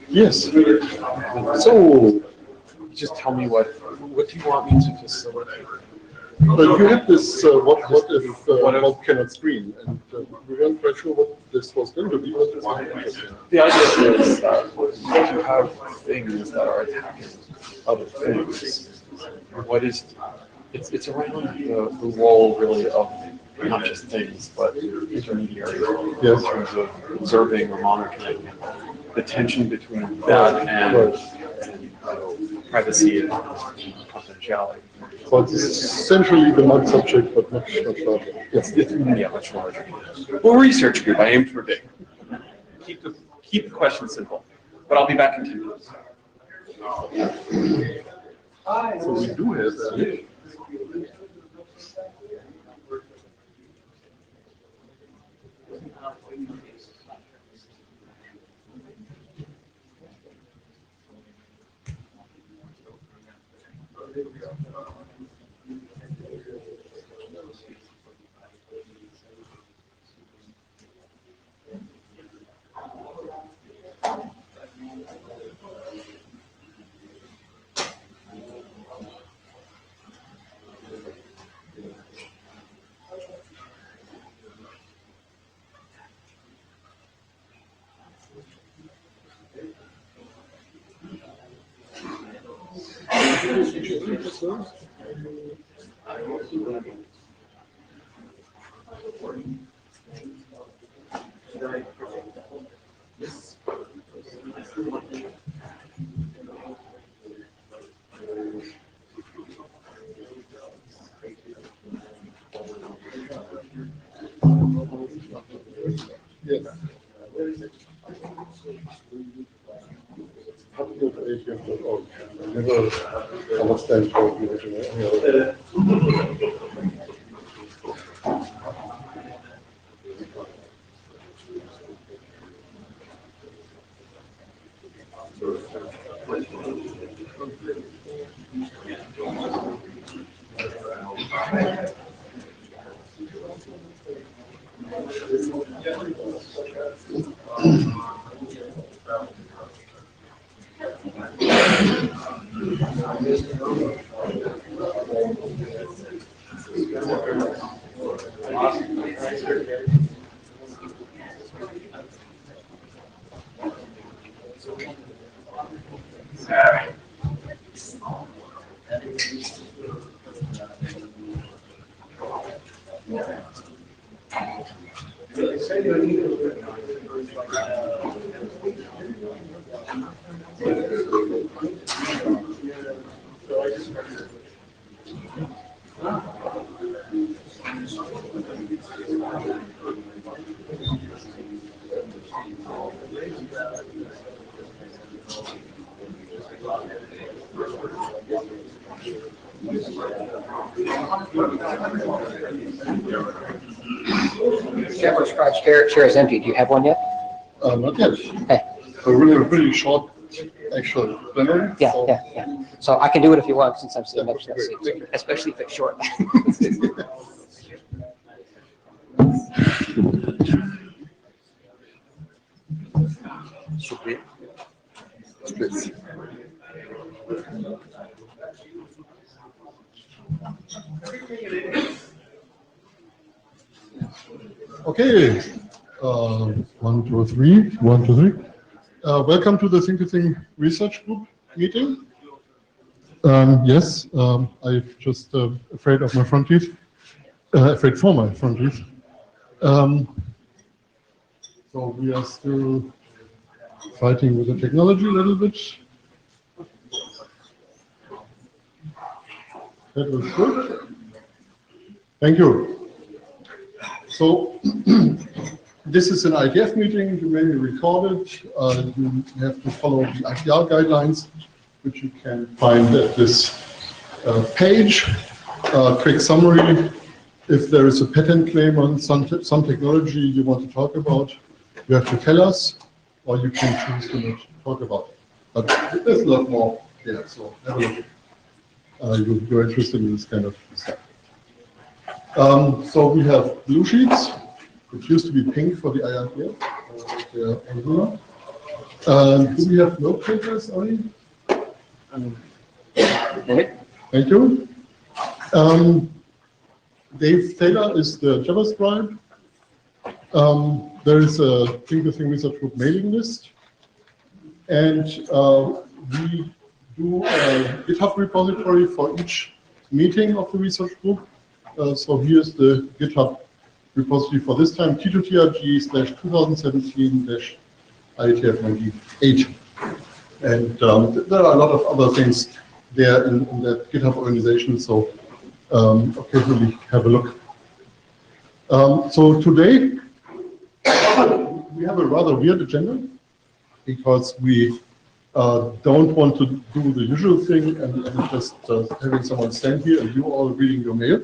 Yes. So, just tell me what do you want me to facilitate? But you have this what if Bob cannot screen, and we weren't quite sure what this was going to be. But the idea is that you have things that are attacking other things. What is it's around the role really of not just things but intermediaries in terms of observing or monitoring the tension between that and privacy and confidentiality. But it's essentially the mud subject, but much larger. Yes, much larger. Well, research group, I aim for big. Keep the question simple, but I'll be back in 10 minutes. So we do have that. I never understand how the original. Shepherd's Crotch chair is empty. Do you have one yet? Not yet. Hey. So really short actual plenary. Yeah, so. Yeah. So I can do it if you want, since I'm sitting next to that seat, especially if it's short. Should be. Please. Okay, 1, 2, 3, 1, 2, 3. Welcome to the Think to Think research group meeting. Yes, I'm just afraid of my front teeth, afraid for my front teeth. So we are still fighting with the technology a little bit. That was good. Thank you. So this is an IETF meeting. You may be recorded. You have to follow the IPR guidelines, which you can find at this page. Quick summary. If there is a patent claim on some technology you want to talk about, you have to tell us, or you can choose to not talk about it. But there's a lot more here, so have a look. You're interested in this kind of stuff. So we have blue sheets. It used to be pink for the IETF. Do we have note takers, Ari? Thank you. Dave Taylor is the JavaScribe. There is a Thing2Thing Research Group mailing list. And we do a GitHub repository for each meeting of the research group. So here's the GitHub repository for this time, T2TRG/2017-IETF98. And there are a lot of other things there in that GitHub organization, so occasionally have a look. So today, we have a rather weird agenda, because we don't want to do the usual thing and just having someone stand here and you all reading your mail.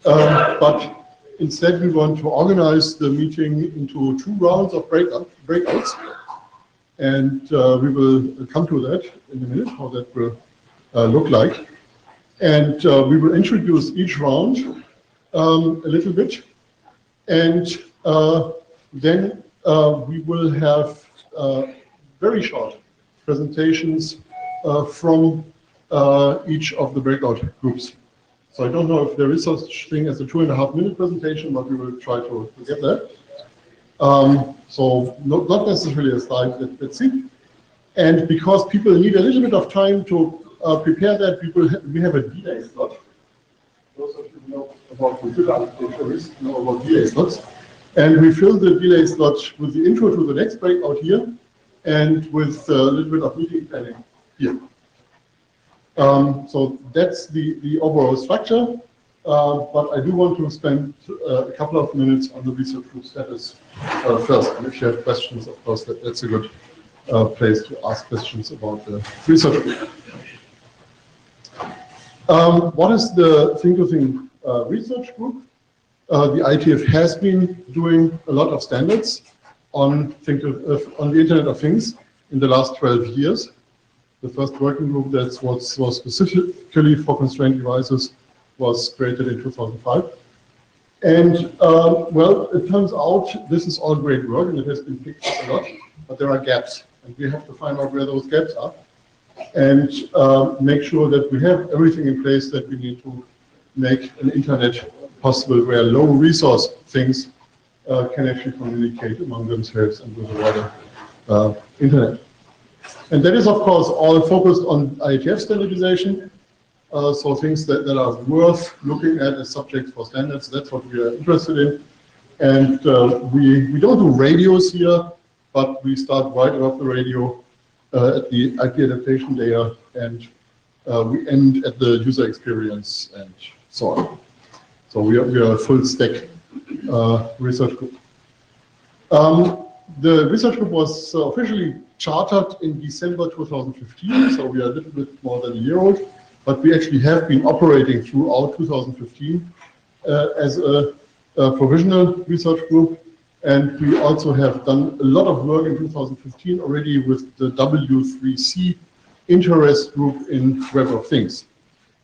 But instead, we want to organize the meeting into 2 rounds of breakouts. And we will come to that in a minute, how that will look like. And we will introduce each round a little bit. And then we will have very short presentations from each of the breakout groups. So I don't know if there is such thing as a 2.5-minute presentation, but we will try to get that. So not necessarily a slide, let's see. And because people need a little bit of time to prepare that, we have a delay slot. Those of you who know about computer architecture know about delay slots. And we fill the delay slot with the intro to the next breakout here, and with a little bit of meeting planning here. So that's the overall structure, but I do want to spend a couple of minutes on the research group status first. And if you have questions, of course, that's a good place to ask questions about the research group. What is the Thing2Thing research group? The IETF has been doing a lot of standards on the Internet of Things in the last 12 years. The first working group that was specifically for constrained devices was created in 2005. And well, it turns out this is all great work and it has been picked up a lot, but there are gaps. And we have to find out where those gaps are and make sure that we have everything in place that we need to make an internet possible where low resource things can actually communicate among themselves and with the wider internet. And that is, of course, all focused on IETF standardization. So things that are worth looking at as subjects for standards, that's what we are interested in. And we don't do radios here, but we start right above the radio at the IP adaptation layer, and we end at the user experience and so on. So we are a full stack research group. The research group was officially chartered in December 2015, so we are a little bit more than a year old, but we actually have been operating throughout 2015 as a provisional research group, and we also have done a lot of work in 2015 already with the W3C interest group in Web of Things.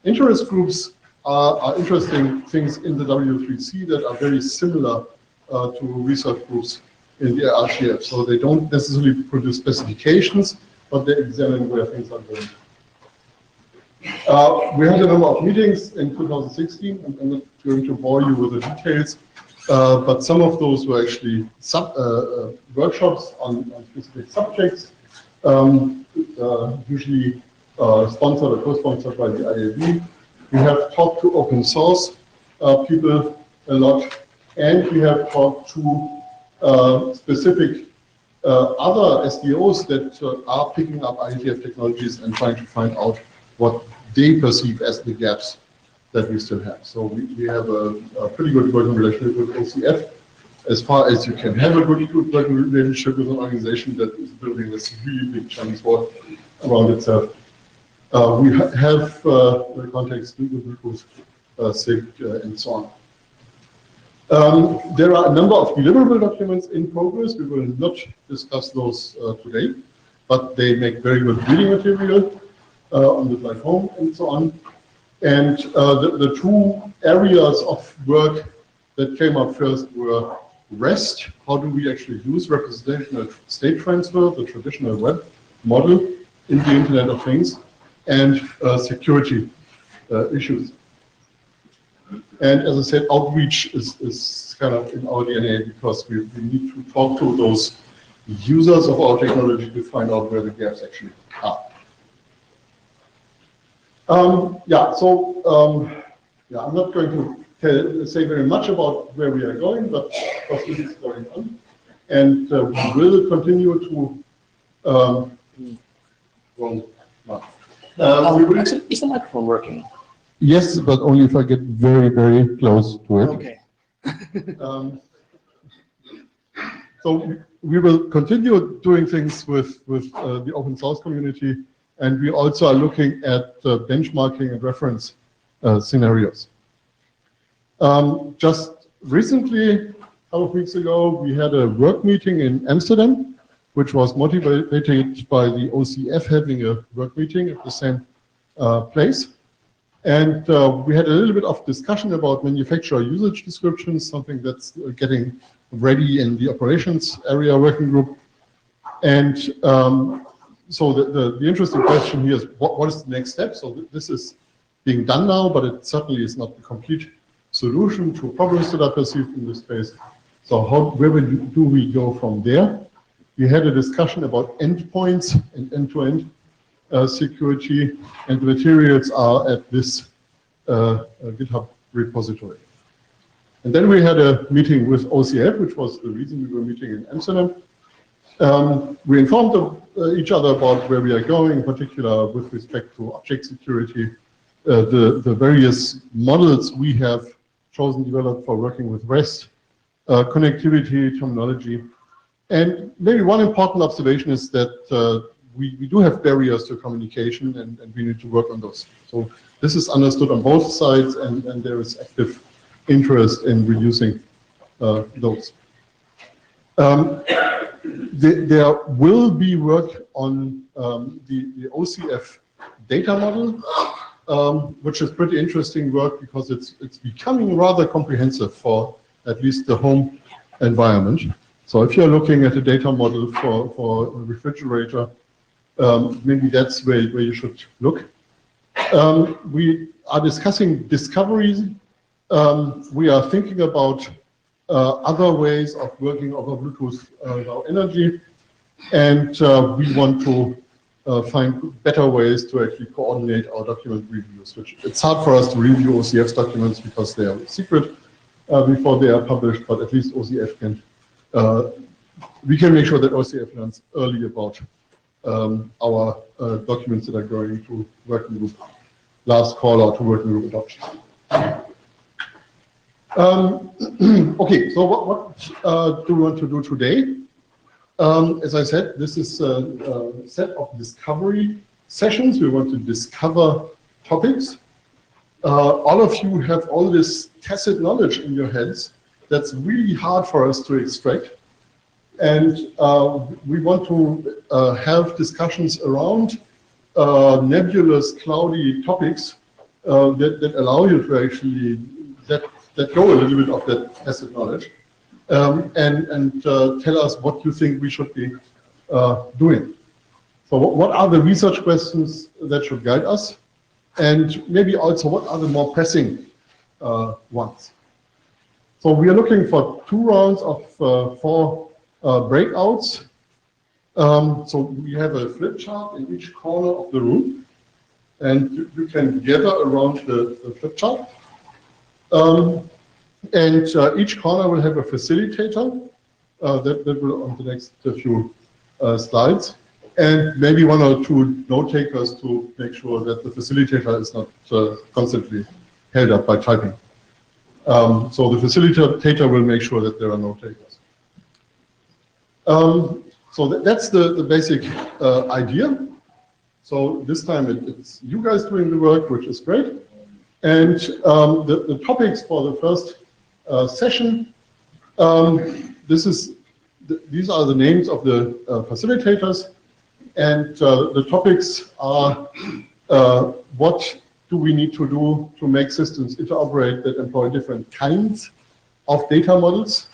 Interest groups are interesting things in the W3C that are very similar to research groups in the IETF. So they don't necessarily produce specifications, but they examine where things are going. We had a number of meetings in 2016. I'm not going to bore you with the details, but some of those were actually workshops on specific subjects, usually sponsored or co-sponsored by the IAB. We have talked to open source people a lot, and we have talked to specific other SDOs that are picking up IETF technologies and trying to find out what they perceive as the gaps that we still have. So we have a pretty good working relationship with OCF, as far as you can have a good working relationship with an organization that is building this really big Chinese wall around itself. We have the context with Bluetooth, SIG, and so on. There are a number of deliverable documents in progress. We will not discuss those today, but they make very good reading material on the flight home and so on. And the two areas of work that came up first were REST, how do we actually use representational state transfer, the traditional web model, in the Internet of Things, and security issues. And as I said, outreach is kind of in our DNA because we need to talk to those users of our technology to find out where the gaps actually are. I'm not going to say very much about where we are going, but because this is going on. And we will continue to, is the microphone working? Yes, but only if I get very, very close to it. Okay. So we will continue doing things with the open source community, and we also are looking at benchmarking and reference scenarios. Just recently, a couple of weeks ago, we had a work meeting in Amsterdam, which was motivated by the OCF having a work meeting at the same place. And we had a little bit of discussion about manufacturer usage descriptions, something that's getting ready in the operations area working group. And so the interesting question here is, what is the next step? So this is being done now, but it certainly is not the complete solution to problems that are perceived in this space. So where do we go from there? We had a discussion about endpoints and end-to-end security, and the materials are at this GitHub repository. And then we had a meeting with OCF, which was the reason we were meeting in Amsterdam. We informed each other about where we are going, in particular with respect to object security, the various models we have chosen developed for working with REST, connectivity, terminology. And maybe one important observation is that we do have barriers to communication, and we need to work on those. So this is understood on both sides, and there is active interest in reducing those. There will be work on the OCF data model, which is pretty interesting work because it's becoming rather comprehensive for at least the home environment. So if you're looking at a data model for a refrigerator, maybe that's where you should look. We are discussing discoveries. We are thinking about other ways of working over Bluetooth Low Energy, and we want to find better ways to actually coordinate our document reviews, which it's hard for us to review OCF's documents because they are secret before they are published, but at least OCF can, we can make sure that OCF learns early about our documents that are going to working group last call or to working group adoption. Okay, so what do we want to do today? As I said, this is a set of discovery sessions. We want to discover topics. All of you have all this tacit knowledge in your heads that's really hard for us to extract. And we want to have discussions around nebulous, cloudy topics that allow you to actually let go a little bit of that tacit knowledge and tell us what you think we should be doing. So what are the research questions that should guide us? And maybe also what are the more pressing ones? So we are looking for 2 rounds of 4 breakouts. So we have a flip chart in each corner of the room, and you can gather around the flip chart. And each corner will have a facilitator, that will on the next few slides. And maybe one or two note takers to make sure that the facilitator is not constantly held up by typing. So the facilitator will make sure that there are note takers. So that's the basic idea. So this time it's you guys doing the work, which is great. And the topics for the first session, these are the names of the facilitators. And the topics are what do we need to do to make systems interoperate that employ different kinds of data models.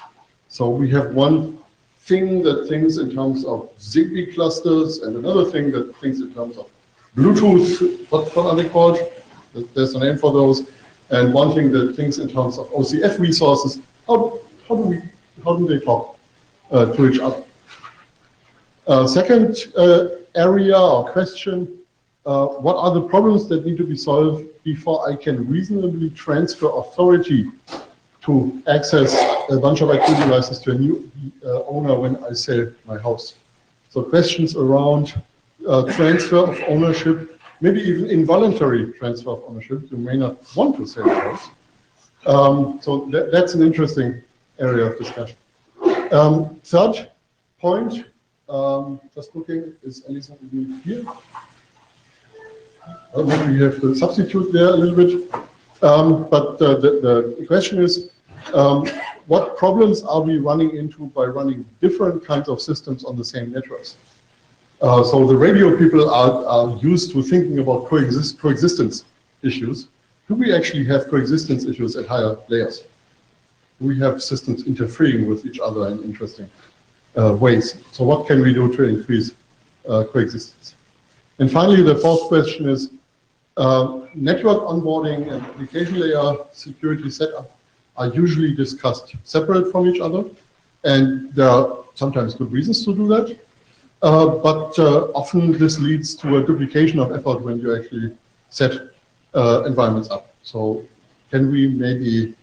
So we have one thing that thinks in terms of Zigbee clusters and another thing that thinks in terms of Bluetooth, what are they called? There's a name for those. And one thing that thinks in terms of OCF resources. How do they talk to each other? Second area or question, what are the problems that need to be solved before I can reasonably transfer authority to access a bunch of IT devices to a new owner when I sell my house? So questions around transfer of ownership, maybe even involuntary transfer of ownership. You may not want to sell your house. So that's an interesting area of discussion. Third point, just looking, is Alison here? Maybe we have to substitute there a little bit. But the question is, what problems are we running into by running different kinds of systems on the same networks? So the radio people are used to thinking about coexistence issues. Do we actually have coexistence issues at higher layers? Do we have systems interfering with each other in interesting ways? So what can we do to increase coexistence? And finally, the fourth question is, network onboarding and application layer security setup are usually discussed separate from each other. And there are sometimes good reasons to do that. But often this leads to a duplication of effort when you actually set environments up. So can we maybe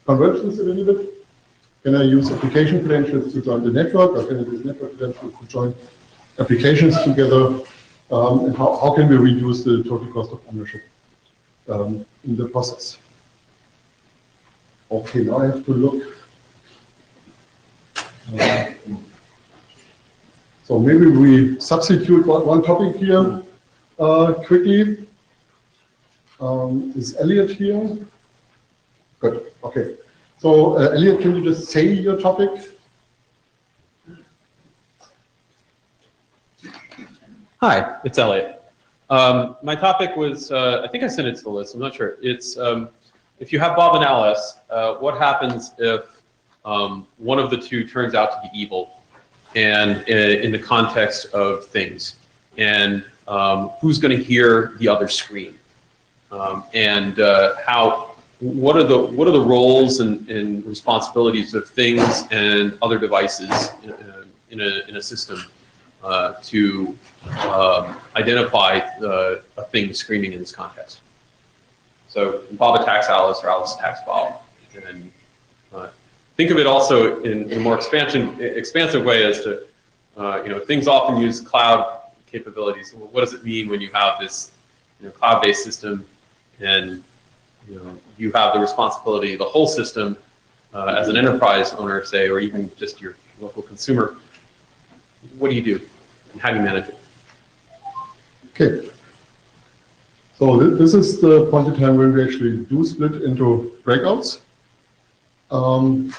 converge this a little bit? Can I use application credentials to join the network, or can I use network credentials to join applications together? And how can we reduce the total cost of ownership in the process? Okay, now I have to look. So maybe we substitute one topic here quickly. Is Elliot here? Good, okay. So Elliot, can you just say your topic? Hi, it's Elliot. My topic was, I think I sent it to the list, I'm not sure. It's, if you have Bob and Alice, what happens if one of the two turns out to be evil, and in the context of things, and who's going to hear the other scream, and what are the roles and responsibilities of things and other devices in a system to identify a thing screaming in this context. So Bob attacks Alice, or Alice attacks Bob, and think of it also in a more expansive way as to, things often use cloud capabilities. What does it mean when you have this cloud-based system, and you have the responsibility of the whole system as an enterprise owner, say, or even just your local consumer? What do you do, and how do you manage it? Okay. So this is the point in time where we actually do split into breakouts.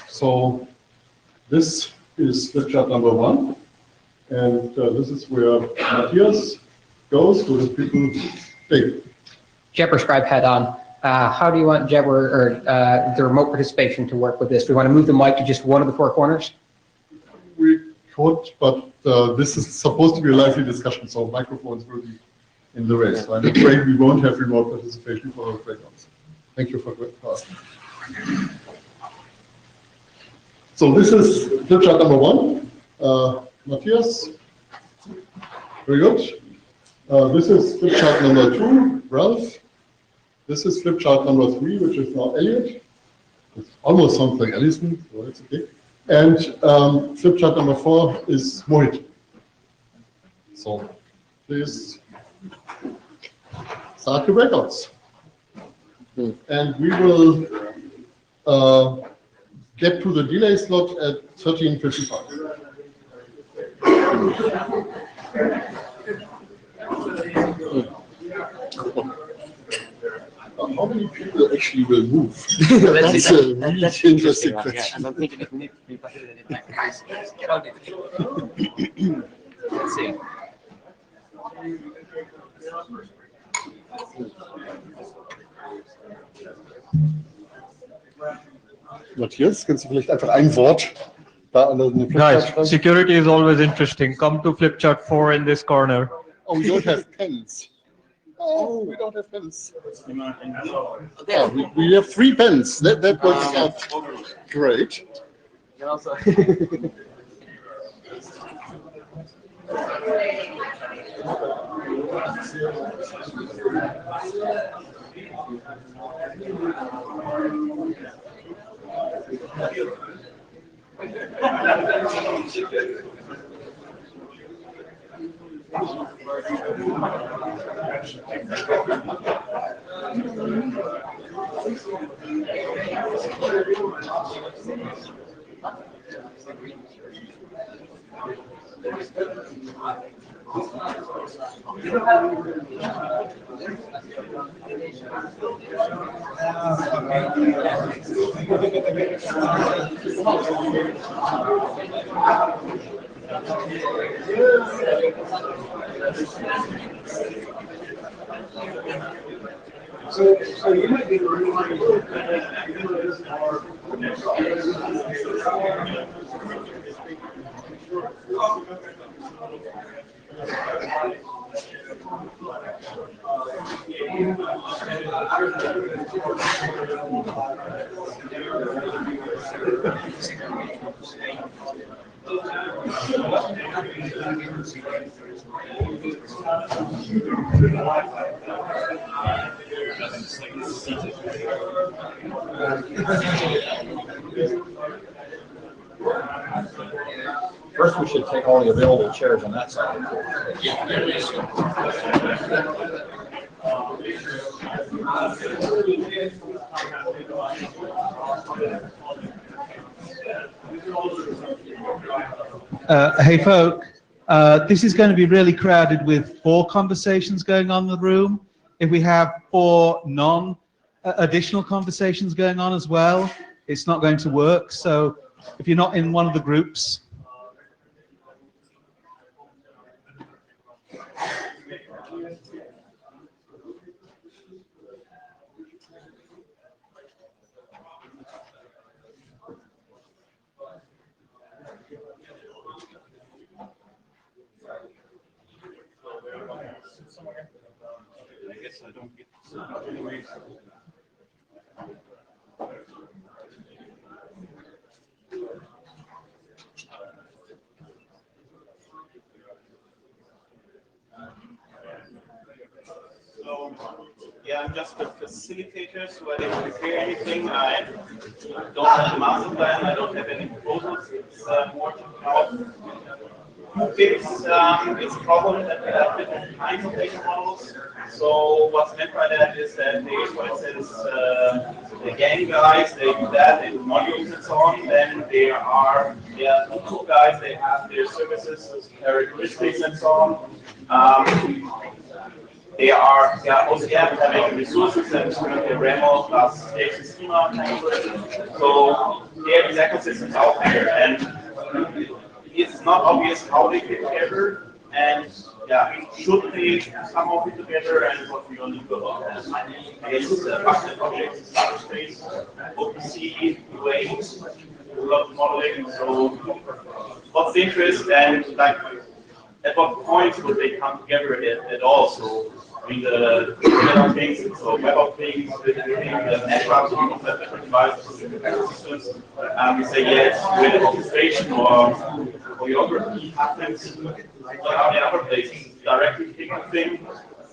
So this is flip chart number 1, and this is where Matthias goes to the people thing. Jeb or Scribe head on. How do you want Jeb or the remote participation to work with this? Do we want to move the mic to just one of the 4 corners? We could, but this is supposed to be a lively discussion, so microphones will be in the race. So I'm afraid we won't have remote participation for those breakouts. Thank you for asking. So this is flip chart number 1. Matthias, very good. This is flip chart number 2, Ralph. This is flip chart number 3, which is now Elliot. It almost sounds like Alison, so that's okay. And flip chart number 4 is Mohit. So please start the records. And we will get to the delay slot at 13:55. How many people actually will move? That's a really interesting question. I'm thinking if we need to be better than it, get on it. Let's see. Matthias, kannst du vielleicht einfach ein Wort da an den Guys, security is always interesting. Come to flip chart 4 in this corner. Oh, we don't have pens. Oh, we don't have pens. There. We have 3 pens. That works out great. And also, So you might be reminded First, we should take all the available chairs on that side. Hey folk, this is going to be really crowded with 4 conversations going on in the room. If we have 4 additional conversations going on as well, it's not going to work. So if you're not in one of the groups, yeah, I'm just a facilitator, so I didn't prepare anything. I don't have a master plan. I don't have any proposals. It's more to how to fix it's a problem that we have different kinds of data models. So what's meant by that is that they, for instance, the gang guys, they do that in modules and so on. Then there are local guys, they have their services, characteristics and so on. They are also having resources and RAML plus JSON schema. So they have these ecosystems out there, and it's not obvious how they fit together, and should they somehow fit together, and what we only do about that. It's functional objects, static space, OpenC, UA, a lot of modeling. So what's the interest, and like at what point would they come together at all? So I mean, the Internet of Things, so Web of Things, the networks, people have different devices, different systems. We say, with orchestration or choreography happens on the other places, directly picking a thing.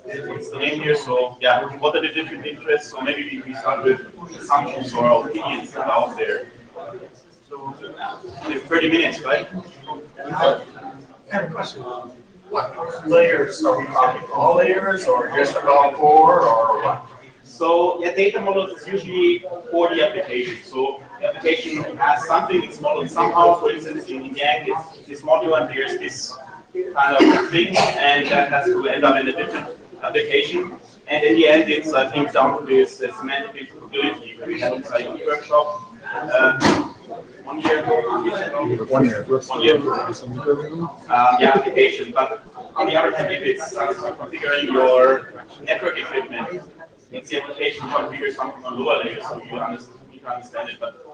It's the name here, so what are the different interests? So maybe we start with assumptions or opinions that are out there. In 30 minutes, right? I have a question. What layers are we talking? All layers or just about 4 or what? So a data model is usually for the application. So the application has something, it's modeled somehow. For instance, in Yang, this module, and there's this kind of thing, and that has to end up in a different application. And in the end, it's, I think, down to this semantic capability. We had an IE workshop 1 year ago. 1 year. 1 year. The application. But on the other hand, if it's configuring your network equipment, it's the application configure something on lower layers, so you understand it. But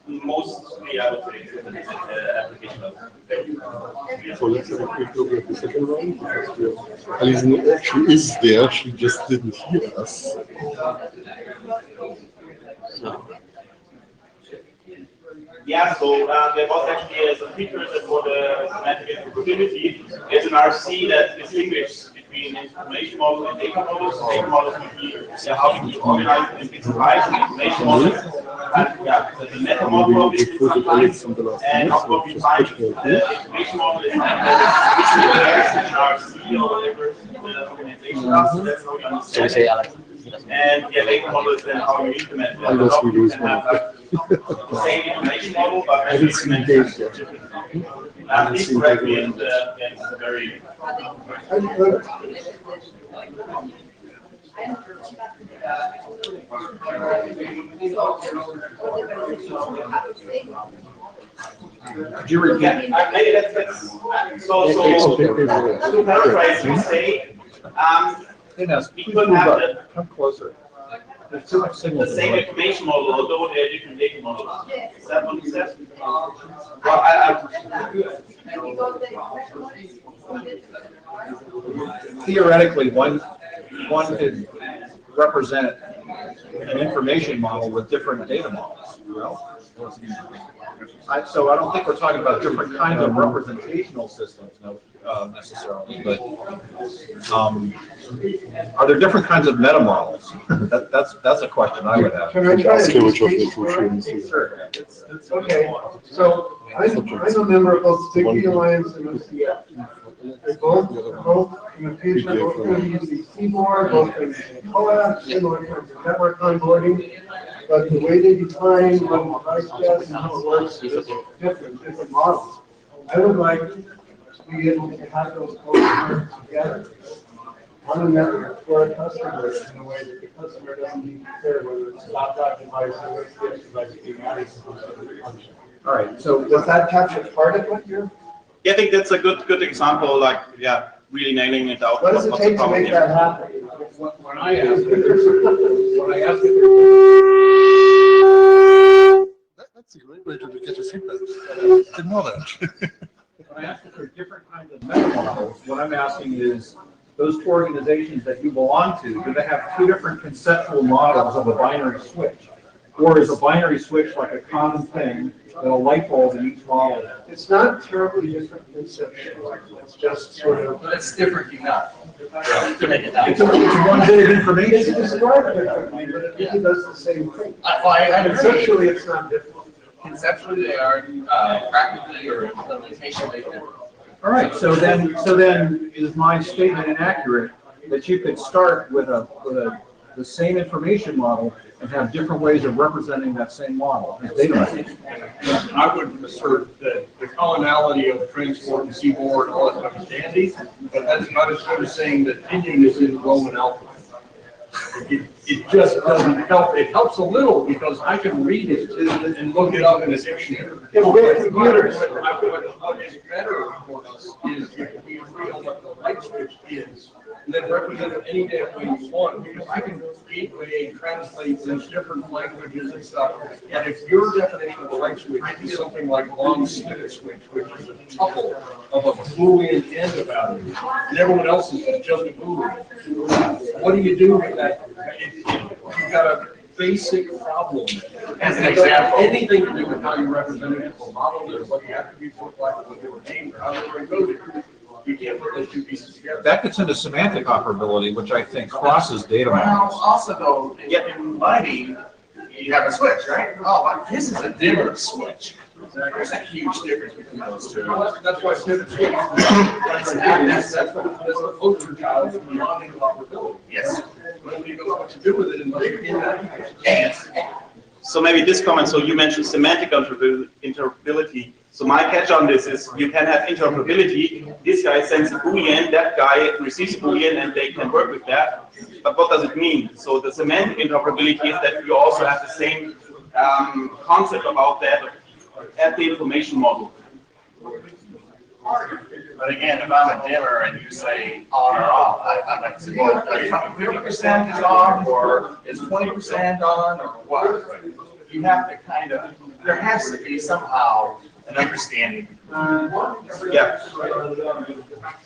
mostly, I would say, it's an application level. So let's have a quick look at the second one. Alison actually is there, she just didn't hear us. Yeah, so there was actually a precursor for the semantic interoperability. There's an RC that distinguishes between information models and data models. Data models would be how to organize in bits and bytes, and information models. And yeah, the meta model obviously sometimes, and what we find the information model is an RC or whatever the organization does. So that's how we understand it. And yeah, data model is then how you implement it. You can have the same information model, but I didn't see data differently. Please correct me, and it's very. Could you repeat? Maybe that's so to paraphrase, we say we could have Come closer. There's too much signal. the same information model, although they're different data models. Is that what you said? Well, Theoretically, one could represent an information model with different data models. Well, so I don't think we're talking about different kinds of representational systems necessarily, but are there different kinds of meta models? That's a question I would have. Can I try Okay, to which of the speak two for it? things is- Sure. Okay, so I'm a member of both Zigbee Alliance and OCF. They're both communication, both going to use the keyboard, both going to use the COAP, similar kinds of network onboarding. But the way they define what device does and how it works is different models. I would like to be able to have those both work together on a network for a customer in a way that the customer doesn't need to care whether it's a laptop device or a device being added to some function. All right, so Does that capture part of what you're? yeah, I think that's a good example. Like, yeah, really nailing it out. What does it What's the take to problem make here? that happen? When I asked if That's a great way to get a feedback. Didn't know that. when I ask if there are different kinds of meta models, what I'm asking is, those two organizations that you belong to, do they have two different conceptual models of a binary switch? Or is a binary switch like a common thing, that a light bulb in each model? It's not terribly different conceptually. It's just sort of. But it's different enough. It's one bit of It's information. described differently, but it really does the same thing. I agree. Conceptually, it's not different. Conceptually, they are practically or implementationally different. All right, so then is my statement inaccurate that you could start with the same information model and have different ways of representing that same model as data models? I would assert that the commonality of transport and seaboard, all that stuff is dandy, but that's not as good as saying that Indian is in Roman alphabet. It just doesn't help. It helps a little because I can read it and look it up in a dictionary. Yeah, we have computers. What is better for us is if we feel what the light switch is, and then represent it any damn way you want, because I can gateway translate these different languages and stuff. And if your definition of a light switch is something like long snippet switch, which is a tuple of a Boolean and a value, and everyone else's is just a Boolean, what do you do with that? You've got a basic problem. As an example, anything to do with how you represent it as a model, or what the attributes look like, what they were named, or how they were encoded. You can't put those two pieces together. That gets into semantic operability, which I think crosses data Well, models. also though, in lighting, you have a switch, right? Oh, but this is a dimmer switch. There's a huge difference between those two. That's why snippet switch. That's the poster child for non-interoperability. Yes. Nobody knows what to do with it unless you're in that. Yes. So maybe this comment, so you mentioned semantic interoperability. So my catch on this is you can have interoperability. This guy sends a Boolean, that guy receives a Boolean, and they can work with that. But what does it mean? So the semantic interoperability is that you also have the same concept about that at the information model. But again, if I'm a dimmer and you say on or off, I might say, well, 50% is on, or is 20% on, or what? You have to kind of, there has to be somehow an understanding. Yeah.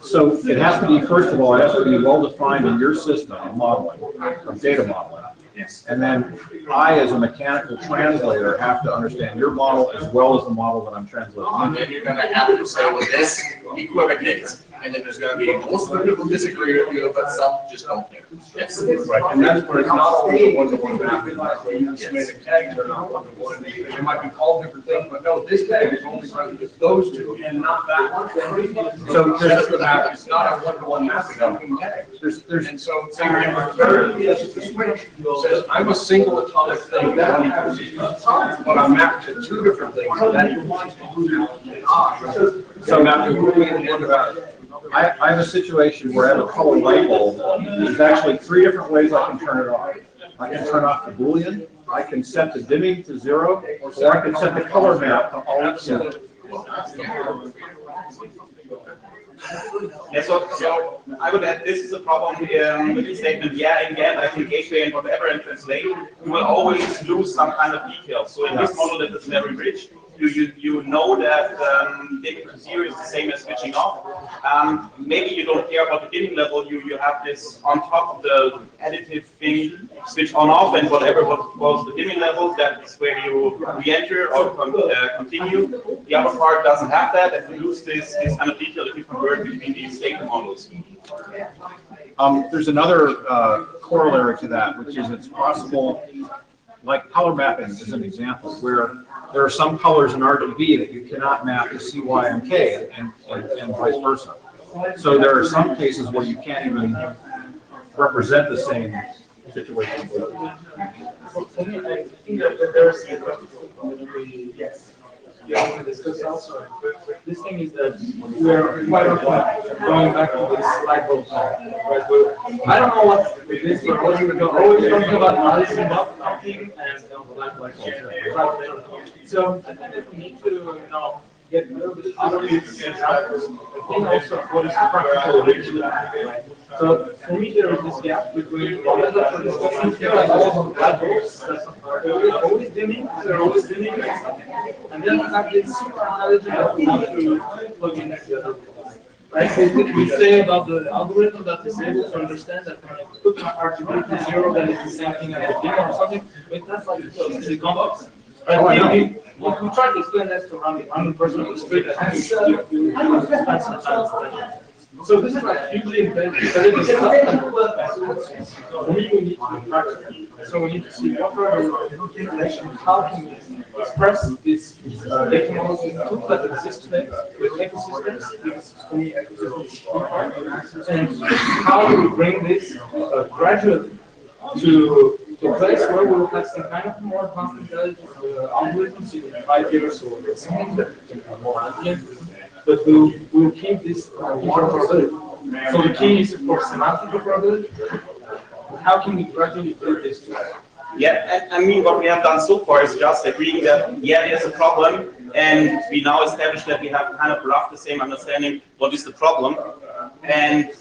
So it has to be, first of all, it has to be well-defined in your system of modeling, of data modeling. Yes. And then I, as a mechanical translator, have to understand your model as well as the model that I'm translating. And then you're gonna have to say, well, this equivocates. And then there's gonna be, most of the people disagree with you, but some just don't care. Yes. Right, and that's where it's not always one-to-one mapping, like where you semantic tags are not one-to-one. They might be called different things, but no, this tag is only present with those two and not that one. So that's the map, it's not a one-to-one mapping between tags. And so, the switch says, I'm a single atomic thing, but I'm mapped to two different things. So now, I have a situation where I have a color light bulb. There's actually 3 different ways I can turn it off. I can turn off the Boolean, I can set the dimming to 0, or I can set the color map to all zero. Yeah, so I would add, this is a problem with the statement, yeah, and again, I think gateway and whatever and translate, you will always lose some kind of details. So in this model that is very rich, you know that dimming to 0 is the same as switching off. Maybe you don't care about the dimming level, you have this on top of the additive thing, switch on off, and whatever was the dimming level, that's where you re-enter or continue. The other part doesn't have that, and you lose this kind of detail if you convert between these data models. There's another corollary to that, which is it's possible, like color mapping is an example, where there are some colors in RGB that you cannot map to CYMK and vice versa. So there are some cases where you can't even represent the same situation. For me, I think that there's yes. Yeah, we discussed also. This thing is that we are quite often going back to this light bulb, right? I don't know what it is, but we're always talking about analyzing up something and like so I think that we need to get a little bit out of it and also what is practical reaching, right? So for me, there is this gap between what are discussions here, like all light bulbs, they're always dimming, and then we have this analogy that we have to plug in together. Right, so we say about the algorithm that is able to understand that when I put my RGB to 0, then it's the same thing as the dimmer or something, but that's like it's complex. Right, we try to explain that to random person on the street that has so this is like hugely embedded because it is for me we need to be practical. So we need to see what are the information, how can we express this data models with tools that exist today with ecosystems, because for me ecosystems, and how do we bring this gradually to a place where we will have some kind of more advanced intelligence algorithms in 5 years or something that can be more accurate, but we'll keep this interoperability. So the key is, of course, semantic interoperability. How can we gradually build this together? Yeah, and I mean, what we have done so far is just agreeing that, yeah, there's a problem, and we now establish that we have kind of rough the same understanding what is the problem. And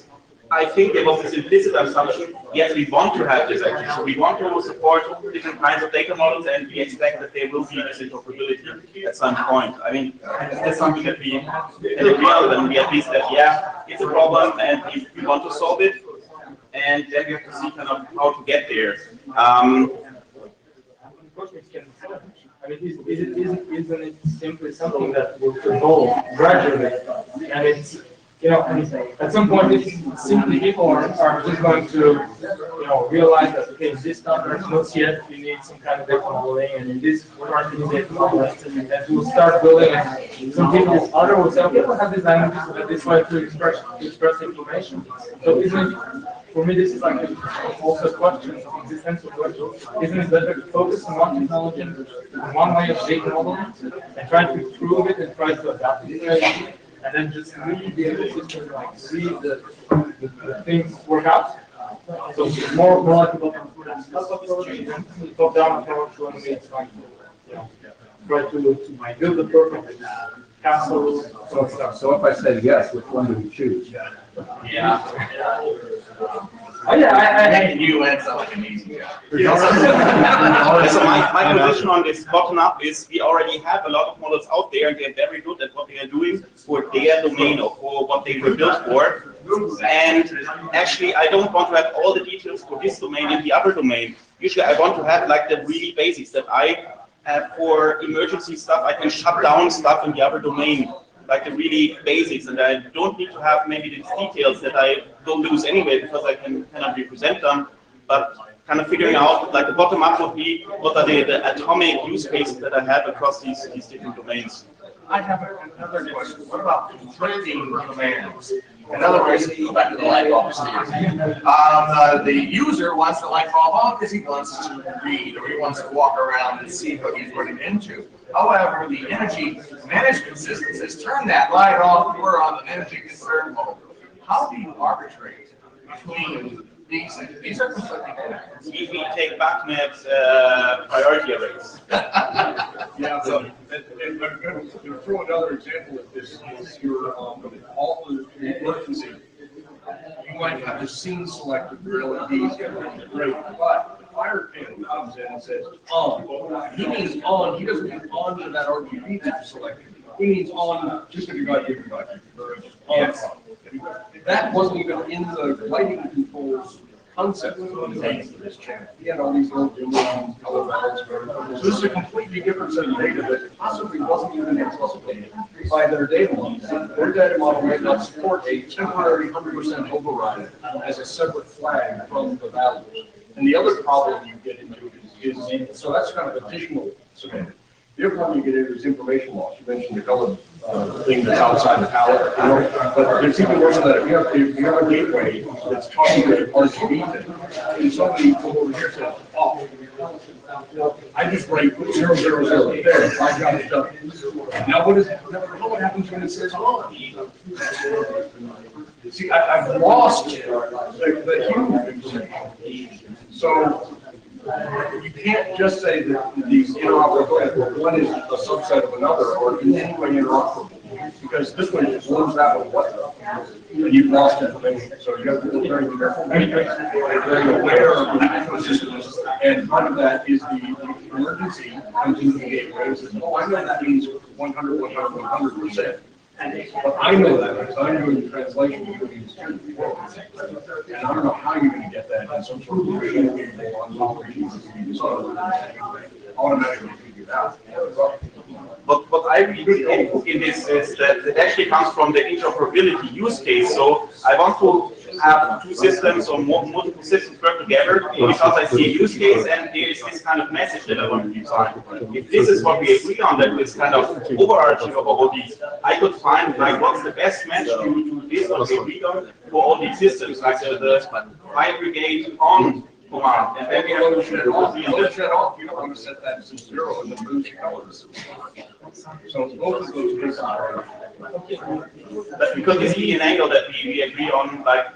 I think there was this implicit assumption, yes, we want to have this actually. So we want to support different kinds of data models, and we expect that there will be this interoperability at some point. I mean, that's something that we can agree on, and we at least that, yeah, it's a problem, and we want to solve it. And then we have to see kind of how to get there. I mean, isn't it simply something that will evolve gradually? And it's, at some point, it's simply people are just going to, realize that, okay, in this standard, not yet, we need some kind of data modeling, and in this part, we need data modeling, and we'll start building, and some people, this other will say, okay, we'll have this language, so that this way to express information. So for me, this is like also a question, existential question. Isn't it better to focus on one technology, on one way of data modeling, and try to improve it and try to adapt it, and then just really be able to like see the things work out? So more like a top-down approach when we try to build the perfect castle. So if I said yes, which one do we choose? Yeah. Oh yeah, I you and sound like an easy guy. So my position on this bottom up is we already have a lot of models out there and they're very good at what they are doing for their domain or for what they were built for. And actually, I don't want to have all the details for this domain and the other domain. Usually I want to have like the really basics that I have for emergency stuff. I can shut down stuff in the other domain, like the really basics, and I don't need to have maybe these details that I don't lose anyway because I can kind of represent them, but kind of figuring out like the bottom up would be what are the atomic use cases that I have across these different domains. I have another question. What about conflicting commands? In other words, go back to the light bulb. The user wants the light bulb on because he wants to read or he wants to walk around and see what he's running into. However, the energy management system says turn that light off. We're on the energy conserve mode. How do you arbitrate between these things? These are conflicting commands. We take BACNet's priority arrays. Yeah, so, and I'm going to throw another example of this is your all the emergency. You might have the scene selected LEDs, great, but the fire panel comes in and says on. He means on. He doesn't mean on to that RGB that you selected. He means on just because you got here, yes. That wasn't even in the lighting controls concept of this channel. He had all these little color balance. So this is a completely different set of data that possibly wasn't even anticipated by their data model. Their data model might not support a temporary 100% override as a separate flag from the values. And the other problem you get into is so that's kind of additional semantic. The other problem you get into is information loss. You mentioned the color thing that's outside the palette, but there's even worse than that. If you have a gateway that's talking to the RGB thing, and somebody from over here says, oh, I just write 000 there, I got it done. Now what happens when it says on? See, I've lost the human. So you can't just say that these interoperable, one is a subset of another or in any way interoperable, because this one just learns that one what, and you've lost information. So you have to be very careful, very aware of the ecosystems, and part of that is the emergency comes into the gateway and says, oh, I know that means 100, 100%. But I know that because I'm doing the translation between these two. And I don't know how you're going to get that in some sort of machine on operations automatically figured out. But what I read in this is that it actually comes from the interoperability use case. So I want to have two systems or multiple systems work together because I see a use case and there is this kind of message that I want to define. If this is what we agree on, that is kind of overarching of all these, I could find like what's the best match to this what we agree on for all these systems, like the fire brigade on command. And then we have to shut off. You don't want to set that to 0 and then lose colors. So both of those cases are. But because you see an angle that we agree on, like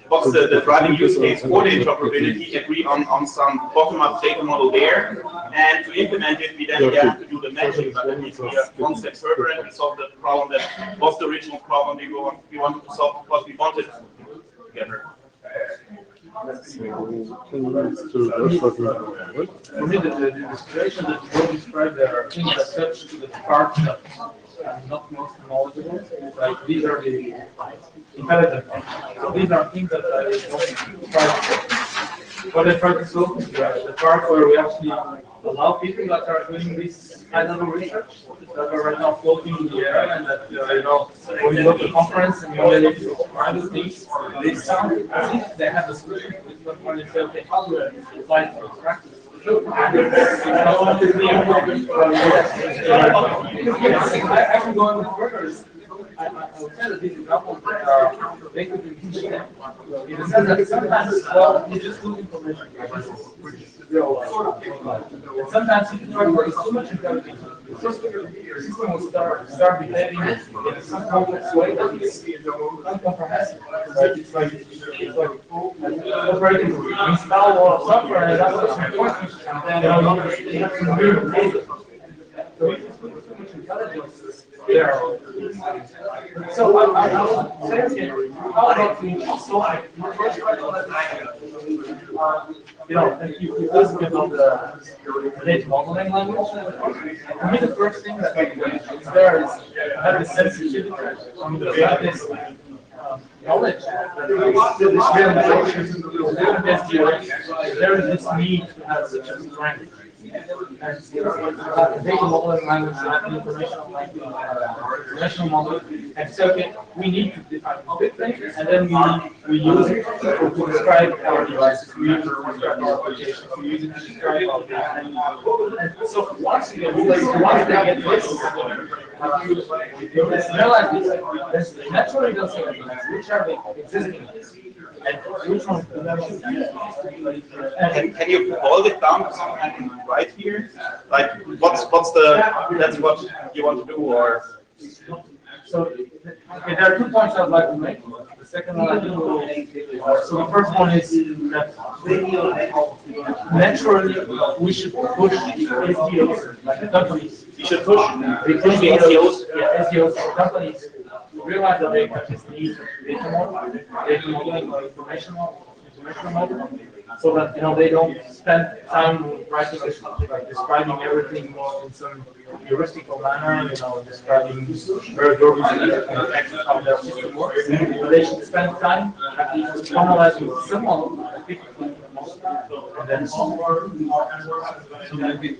what's the driving use case for the interoperability, agree on some bottom-up data model there, and to implement it, we then have to do the matching, but that needs to be a one-step further and we solve the problem that was the original problem we wanted to solve because we wanted together. For me, the situation that you described there are things that touch to the part that I'm not most knowledgeable. Like these are the intelligent ones. So these are things that I don't try to. What I try to solve is the part where we actually allow people that are doing this kind of research that are right now floating in the air, and that when you go to a conference and you're ready to find things, they sound as if they have a solution. But when they say, okay, how do I apply it to practice? I can go on with workers. I'll tell you these examples that are basically teaching them. In the sense that sometimes, well, you just lose information. And sometimes if you try to work so much intelligence, the system will start behaving in some complex way that is incomprehensible. Right? It's like operating to install a lot of software, and that's what's important. And then you have to really make it. So if you put too much intelligence there. So I would say, okay, how about we solve the first question? If you listen about the data modeling language, for me the first thing that is there is have the sensitivity from the database knowledge. There is this need to have such a strength. And the data modeling language, informational language, relational model, and so okay, we need to define object things, and then we use it to describe our devices, we use it to describe our applications, we use it to describe our data. And so once they get this, you realize this naturally doesn't which are the existing and which ones Can you boil it down to something right here? Like, what's that's what you want to do, or? So, okay, there are 2 points I'd like to make. The second one, so the first one is that naturally we should push SEOs, like companies. You should push the SEOs. Yeah, SEOs companies realize that they just need data modeling or information modeling, so that they don't spend time writing like describing everything in some heuristical manner, describing very organized how their system works. But they should spend time at least analyzing some model, and then So maybe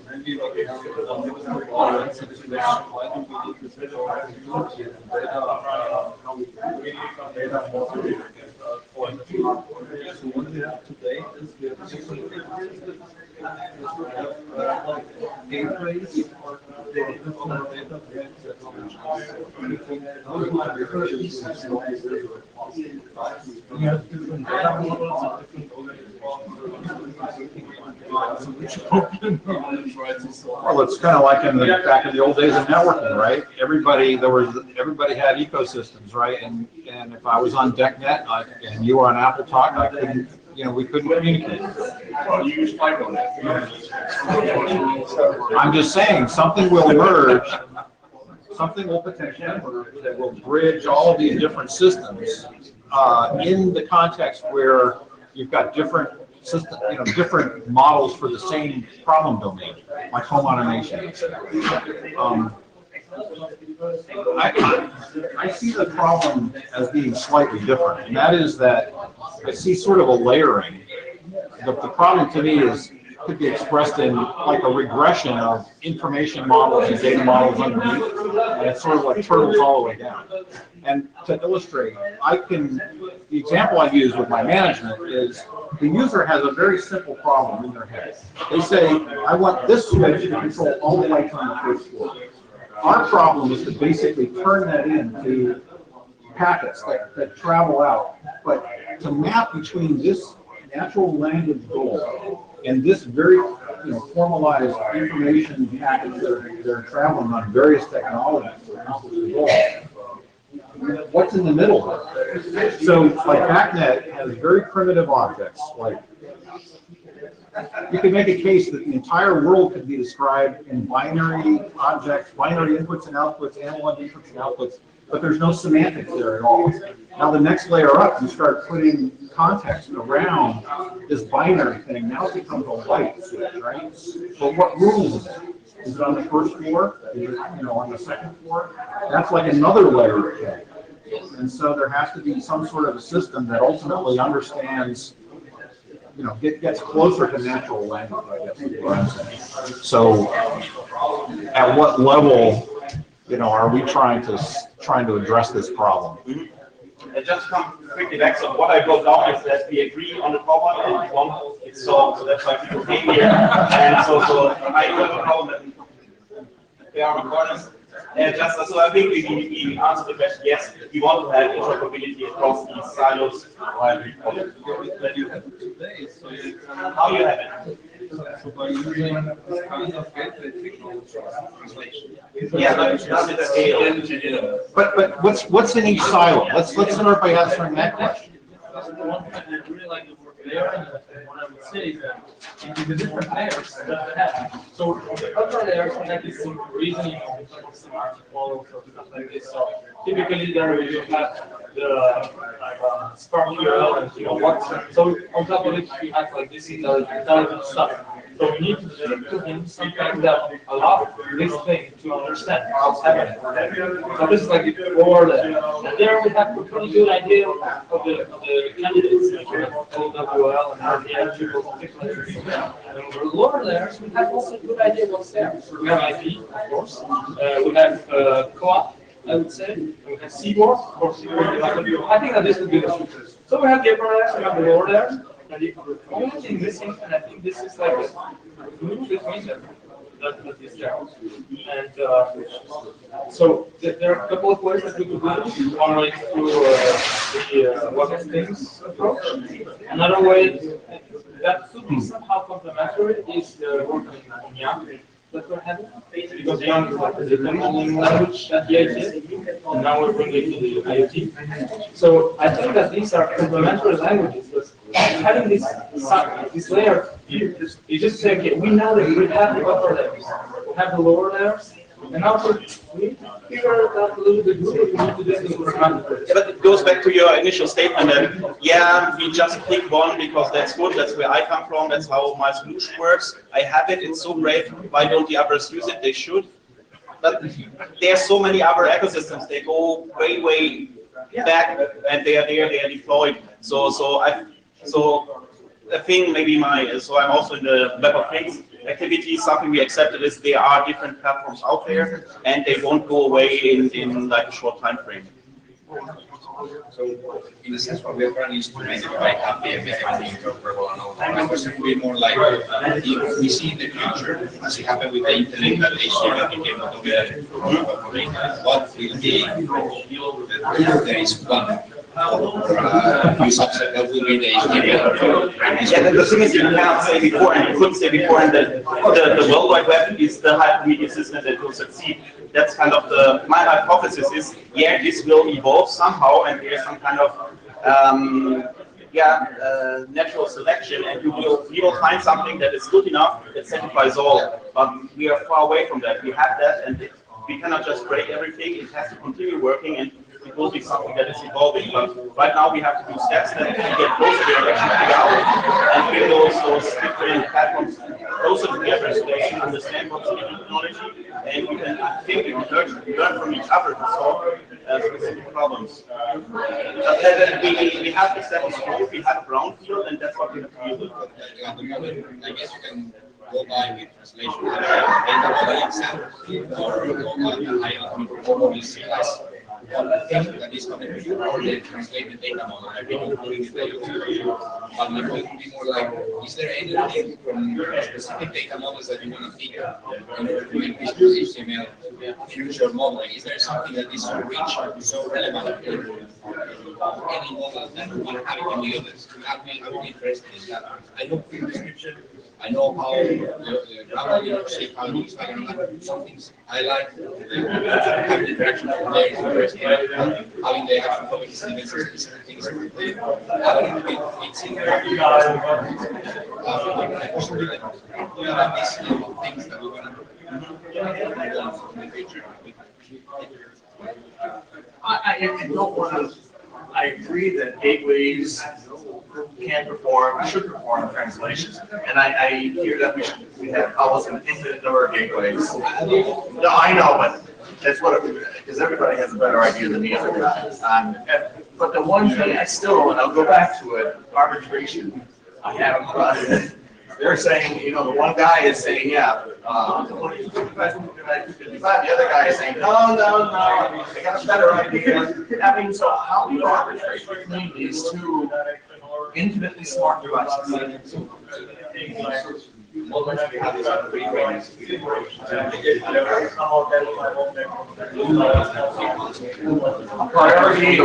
so what we have today is we have different gateways, we have different data models, Well, it's kind of like back in the old days of networking, right? Everybody had ecosystems, right? And if I was on DECnet and you were on Apple Talk, I couldn't, we couldn't communicate. Well, you use FiberNet. I'm just saying, something will emerge. Something will potentially emerge that will bridge all of these different systems in the context where you've got different systems, different models for the same problem domain, like home automation. I see the problem as being slightly different, and that is that I see sort of a layering. The problem to me could be expressed in like a regression of information models and data models underneath, and it's sort of like turtles all the way down. And to illustrate, the example I use with my management is the user has a very simple problem in their head. They say, I want this switch to control all the lights on the first floor. Our problem is to basically turn that into packets that travel out, but to map between this natural language goal and this very formalized information packets that are traveling on various technologies to accomplish the goal. What's in the middle? So, like BACnet has very primitive objects. Like, you could make a case that the entire world could be described in binary objects, binary inputs and outputs, analog inputs and outputs, but there's no semantics there at all. Now the next layer up, you start putting context around this binary thing. Now it becomes a light switch, right? But what rules is it? Is it on the first floor? Is it, on the second floor? That's like another layer of code. And so there has to be some sort of a system that ultimately understands gets closer to natural language, I guess is what I'm saying. So at what level, are we trying to address this problem? And just come quickly back. So what I wrote down is that we agree on the problem and one is solved. So that's why people came here. And so I do have a problem that they are recordings. And just so I think we answered the question, yes, we want to have interoperability across these silos. How you have it? Yeah, but what's in each silo? Let's start by answering that question. What I would say is that in the different layers that they have. So the upper layers connect this reasoning follow stuff like this. So typically there you have the Spark URL and what. So on top of it you have like this intelligent stuff. So we need to speak to him something that allows this thing to understand what's happening. So this is like the lower layer. And there we have a pretty good idea of the candidates, like OWL and RDL, and on the lower layers we have also a good idea what's there. We have IP, of course. We have co-op, I would say. We have Seaboard, of course. I think that this would be the future. So we have the upper layers, we have the lower layers. And the only thing missing, and I think this is like a glue between them, that is there. And so there are a couple of ways that we could do this. One way through the web things approach. Another way that could be somehow complementary is the work in YAM that we're having. Because YAM is like the data modeling language at the IETF, and now we're bringing it to the IoT. So I think that these are complementary languages. Having this layer, you just say, okay, we know that we have the upper layers, we have the lower layers, and now we need to figure it out a little bit more. We need to do this in programmatic. Yeah, but it goes back to your initial statement that, yeah, we just pick one because that's good, that's where I come from, that's how my solution works. I have it, it's so great, why don't the others use it? They should. But there are so many other ecosystems, they go way, way back, and they are there, they are deployed. So the thing, maybe so I'm also in the Web of Things activity. Something we accepted is there are different platforms out there, and they won't go away in like a short time frame. So in a sense, what we are trying is to make it quite happy and make everything interoperable and all that. My question would be more like, if we see in the future, as it happened with the internet, that HTML became not what will be, there is one use subset that will be the HTML. Yeah, the thing is, you cannot say before, and you couldn't say before, and that the World Wide Web is the hypermedia system that will succeed. That's kind of my hypothesis is, yeah, this will evolve somehow, and there's some kind of natural selection, and you will find something that is good enough that satisfies all. But we are far away from that. We have that, and we cannot just break everything. It has to continue working, and it will be something that is evolving. But right now we have to do steps that get closer to figure out and bring those different platforms closer together so they can understand what's in the technology, and we can learn from each other to solve specific problems. We have the status quo, we have a brownfield, and that's what we have to deal with. At the moment, I guess you can go by with translation data model itself, or go by the high-level that is coming to you, or they translate the data model and they including the data. But my point would be more like, is there anything from specific data models that you want to pick in order to make this HTML future modeling? Is there something that is so rich, so relevant in any model that you want to have it in the others? I would be interested in that. I know field description, I know how the grammar shape, how it looks like, and some things I like having the interaction from there is interesting. Having the actual topic statements and specific things have a little bit fits in there. These little things that we're going to in the future. I don't want to. I agree that gateways should perform translations, and I hear that we have almost an infinite number of gateways. No, I know, but that's what because everybody has a better idea than the other guy. But the one thing I still, and I'll go back to it, arbitration. I have, they're saying, you know, the one guy is saying, yeah, 55, the other guy is saying, no, no, no, I got a better idea. I mean, so how do you arbitrate between these two infinitely smart devices? Priority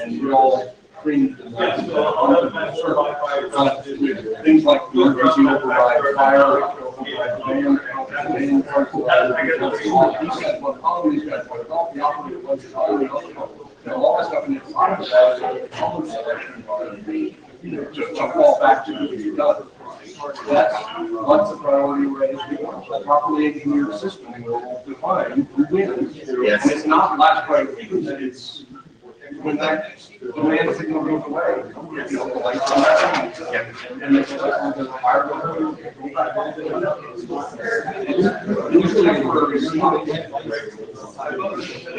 and real things like emergency override, fire, all this stuff, and it's to fall back to done. That's what's the priority raised. A properly engineered system will define who wins. Yes. And it's not last priority, it's when that demand signal goes away. You know, the lights come back on. And it's just the fire goes away. Usually for it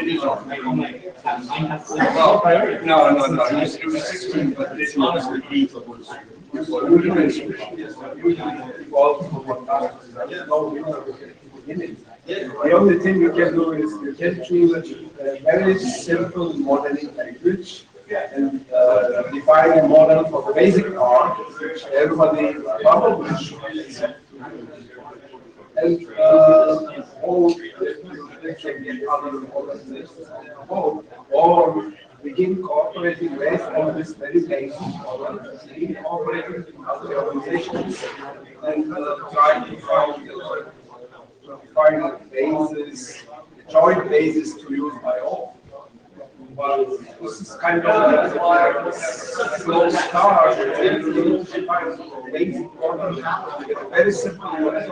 is on. Well, no, it was 16, but it's honestly 8 was. The only thing you can do is you can choose a very simple modeling language and define a model for the basic part, which everybody probably should accept. And all they can get other models or begin cooperating based on this very basic model, begin cooperating with other organizations and try to find a basis, a joint basis to use by all. But this is kind of a slow start and find basic model, very simple language.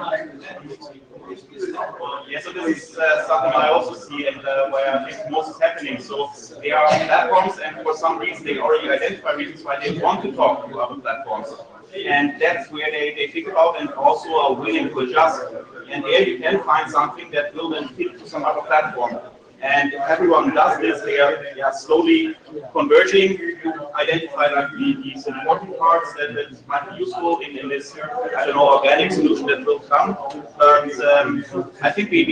Yeah, so this is something I also see and where I think most is happening. So there are platforms, and for some reason they already identify reasons why they want to talk to other platforms. And that's where they think about and also are willing to adjust. And there you can find something that will then fit to some other platform. And if everyone does this, they are slowly converging to identify like these important parts that might be useful in this, I don't know, organic solution that will come. But I think we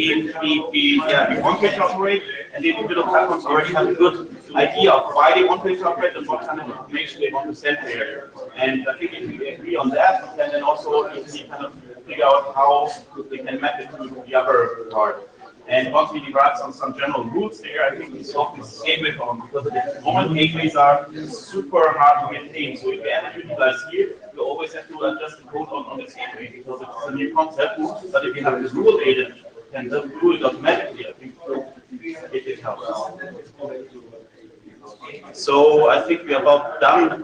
want to interoperate, and the individual platforms already have a good idea of why they want to interoperate and what kind of information they want to send there. And I think if we agree on that, then also easily kind of figure out how they can map it to the other part. And once we derive some general rules there, I think we solve this gateway problem, because at the moment gateways are super hard to maintain. So if you add a new device here, you always have to adjust the code on this gateway because it's a new concept. But if you have this rule aided and do it automatically, I think it helps. So I think we're about done.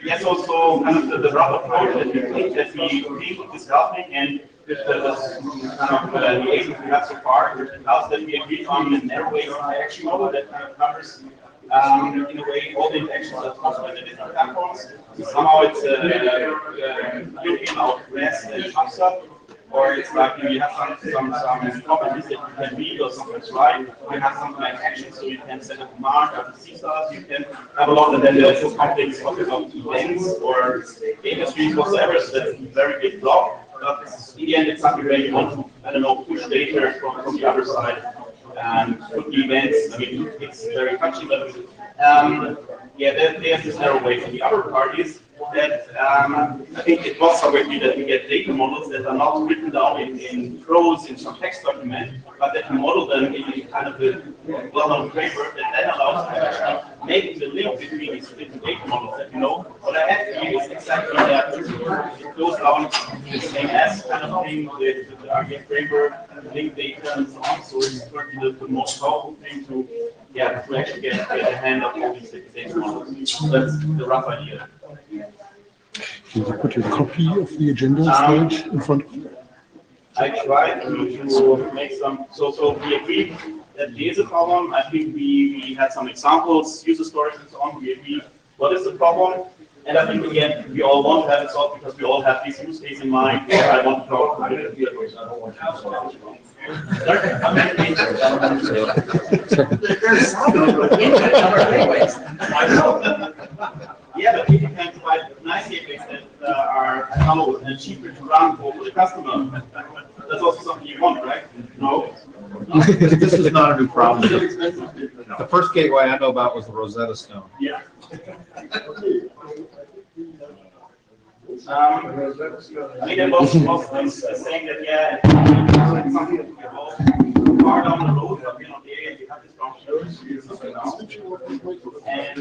Yes, also kind of the rough approach that we think discussing and with the kind of liaison we have so far, allows that we agreed on a narrow way action model that kind of covers in a way all the interactions that possible in the different platforms. Somehow it's looking out REST and PubSub, or it's like you have some properties that you can read or something's right. You have something like actions, so you can send a command or C stars. You can have a lot, and then there's also complex topics of events or industries, whatever. So that's a very big block. But in the end, it's something where you want to, I don't know, push data from the other side and put the events. I mean, it's very touchy, but yeah, there's this narrow way for the other parties. That I think it was somewhere that we get data models that are not written down in prose in some text document, but that you model them in kind of a well-known framework that then allows you to actually make the link between these different data models. That you know what I have here is exactly that. It goes down the same as kind of thing with the RGF framework, link data and so on. So it's certainly the most powerful thing to actually get a hand of all these data models. So that's the rough idea. Can you put your copy of the agenda slide in front of you? I tried to make some, so we agreed that there is a problem. I think we had some examples, user stories and so on. We agreed what is the problem. And I think again, we all want to have it solved because we all have this use case in mind. I want to talk about it. I know. Yeah, but if you can provide nice gateways that are humble and cheaper to run for the customer, that's also something you want, right? No? This is not a new problem. The first gateway I know about was the Rosetta Stone. Yeah. I mean, they're both saying that, yeah, it's something that we all far down the road, but we're not there yet. You have this conversation now. And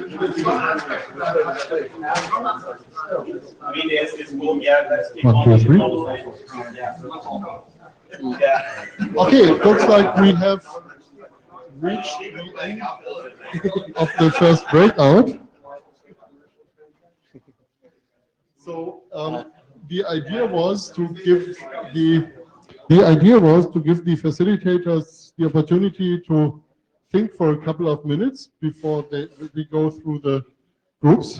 I mean, there's this boom, yeah, let's keep on. Yeah. Okay, it looks like we have reached the end of the first breakout. So the idea was to give the facilitators the opportunity to think for a couple of minutes before we go through the groups.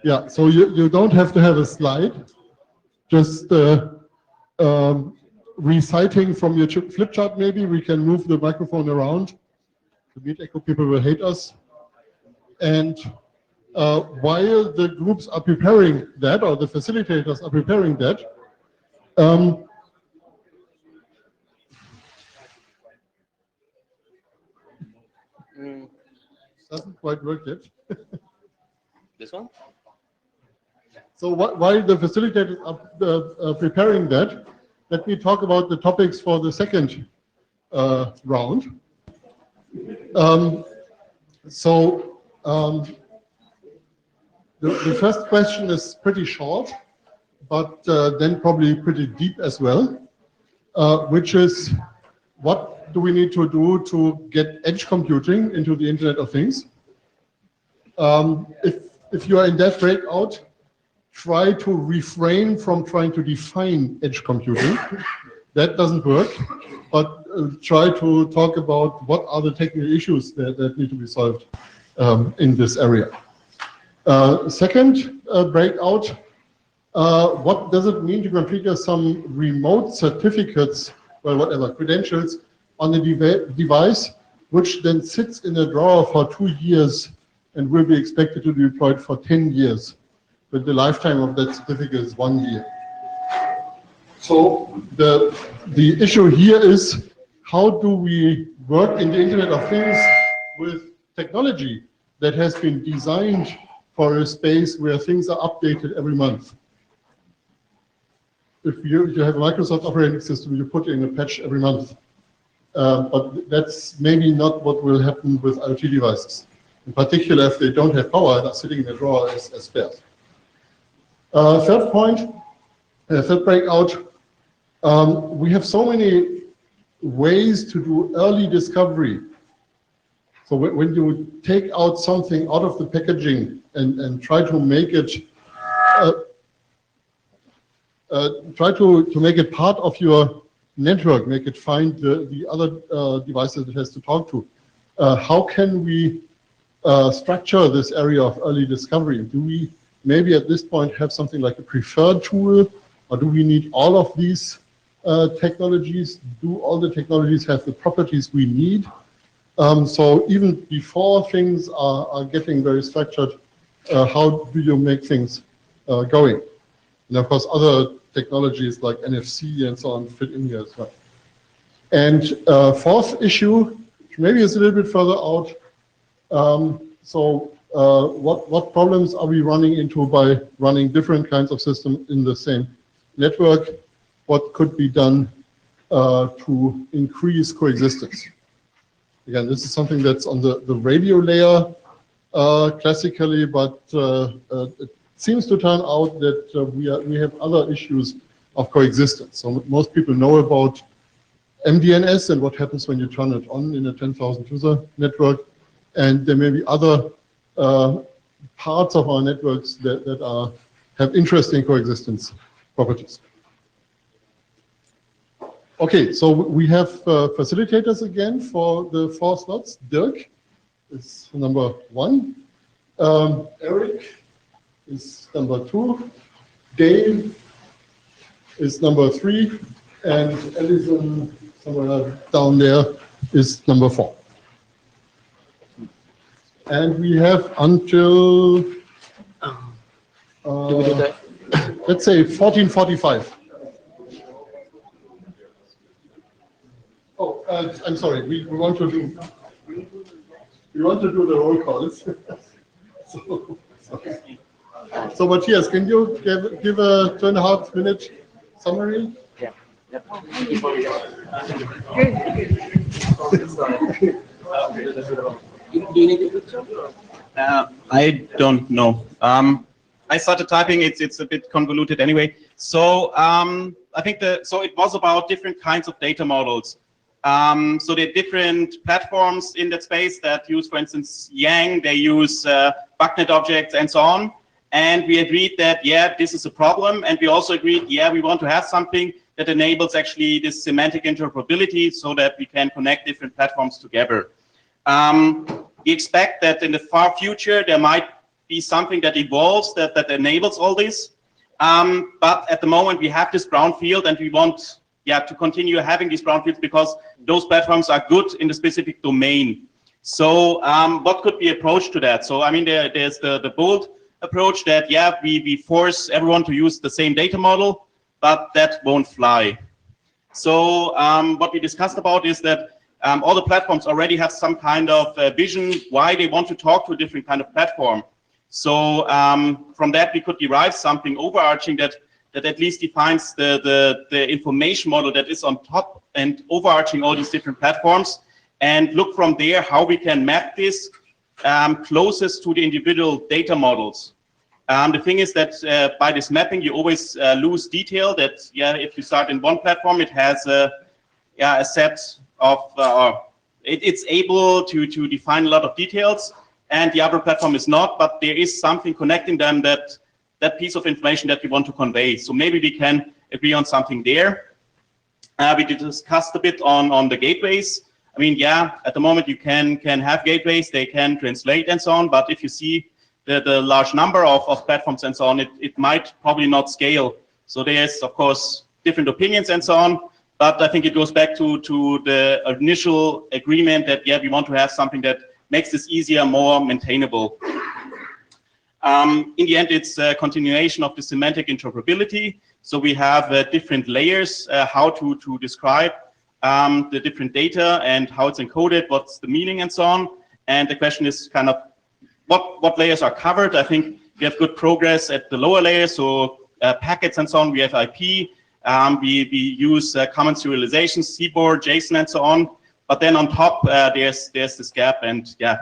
Yeah, so you don't have to have a slide. Just reciting from your flip chart, maybe we can move the microphone around. The Meet Echo people will hate us. And while the groups are preparing that, or the facilitators are preparing that, doesn't quite work yet. This one? So while the facilitators are preparing that, let me talk about the topics for the second round. The first question is pretty short, but then probably pretty deep as well, which is, what do we need to do to get edge computing into the Internet of Things? If you are in that breakout, try to refrain from trying to define edge computing. That doesn't work, but try to talk about what are the technical issues that need to be solved in this area. Second breakout, what does it mean to configure some remote certificates, well, whatever, credentials on the device, which then sits in a drawer for 2 years and will be expected to be deployed for 10 years. But the lifetime of that certificate is 1 year. So the issue here is, how do we work in the Internet of Things with technology that has been designed for a space where things are updated every month? If you have a Microsoft operating system, you put in a patch every month. But that's maybe not what will happen with IoT devices. In particular, if they don't have power and are sitting in a drawer as spares. Third point, third breakout, we have so many ways to do early discovery. So when you take out something out of the packaging and try to make it make it part of your network, make it find the other devices it has to talk to. How can we structure this area of early discovery? Do we maybe at this point have something like a preferred tool, or do we need all of these technologies? Do all the technologies have the properties we need? So even before things are getting very structured, how do you make things going? And of course, other technologies like NFC and so on fit in here as well. And fourth issue, which maybe is a little bit further out. What problems are we running into by running different kinds of systems in the same network? What could be done to increase coexistence? Again, this is something that's on the radio layer classically, but it seems to turn out that we have other issues of coexistence. So most people know about MDNS and what happens when you turn it on in a 10,000 user network. And there may be other parts of our networks that have interesting coexistence properties. Okay, so we have facilitators again for the 4 slots. Dirk is number 1. Eric is number 2. Dave is number 3. And Alison, somewhere down there, is number 4. And we have until, let's say, 14:45. Oh, I'm sorry. We want to do the roll calls. So Matthias, can you give a 2.5 minute summary? Yeah. Do you need a picture? I don't know. I started typing. It's a bit convoluted anyway. So I think so it was about different kinds of data models. So there are different platforms in that space that use, for instance, Yang. They use BACnet objects and so on. And we agreed that, yeah, this is a problem. And we also agreed, yeah, we want to have something that enables actually this semantic interoperability so that we can connect different platforms together. We expect that in the far future, there might be something that evolves that enables all this. But at the moment, we have this brownfield, and we want to continue having these brownfields because those platforms are good in the specific domain. So what could be approached to that? So I mean, there's the bold approach that, yeah, we force everyone to use the same data model, but that won't fly. So what we discussed about is that all the platforms already have some kind of vision why they want to talk to a different kind of platform. So from that, we could derive something overarching that at least defines the information model that is on top and overarching all these different platforms, and look from there how we can map this closest to the individual data models. The thing is that by this mapping, you always lose detail that, yeah, if you start in one platform, it has a set of, it's able to define a lot of details, and the other platform is not, but there is something connecting them that piece of information that we want to convey. So maybe we can agree on something there. We discussed a bit on the gateways. I mean, yeah, at the moment you can have gateways, they can translate and so on, but if you see the large number of platforms and so on, it might probably not scale. So there's, of course, different opinions and so on, but I think it goes back to the initial agreement that, yeah, we want to have something that makes this easier, more maintainable. In the end, it's a continuation of the semantic interoperability. So we have different layers, how to describe the different data and how it's encoded, what's the meaning and so on. And the question is kind of what layers are covered. I think we have good progress at the lower layers, so packets and so on. We have IP. We use common serialization, CBOR, JSON, and so on. But then on top, there's this gap, and yeah,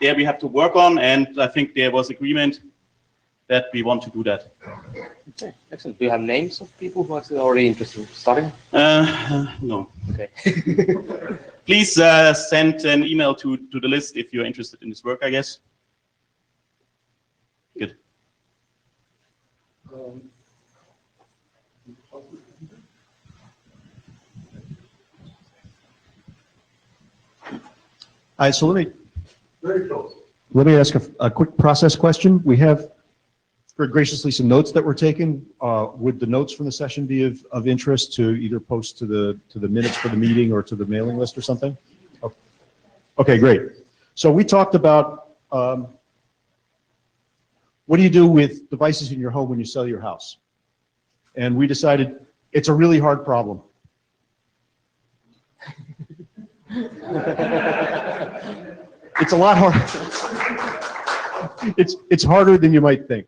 there we have to work on. And I think there was agreement that we want to do that. Okay, excellent. Do you have names of people who are already interested in starting? No. Okay. Please send an email to the list if you're interested in this work, I guess. Good. All right, so Very close. let me ask a quick process question. We have very graciously some notes that were taken. Would the notes from the session be of interest to either post to the minutes for the meeting or to the mailing list or something? Okay, great. So we talked about what do you do with devices in your home when you sell your house? And we decided it's a really hard problem. It's a lot harder. It's harder than you might think.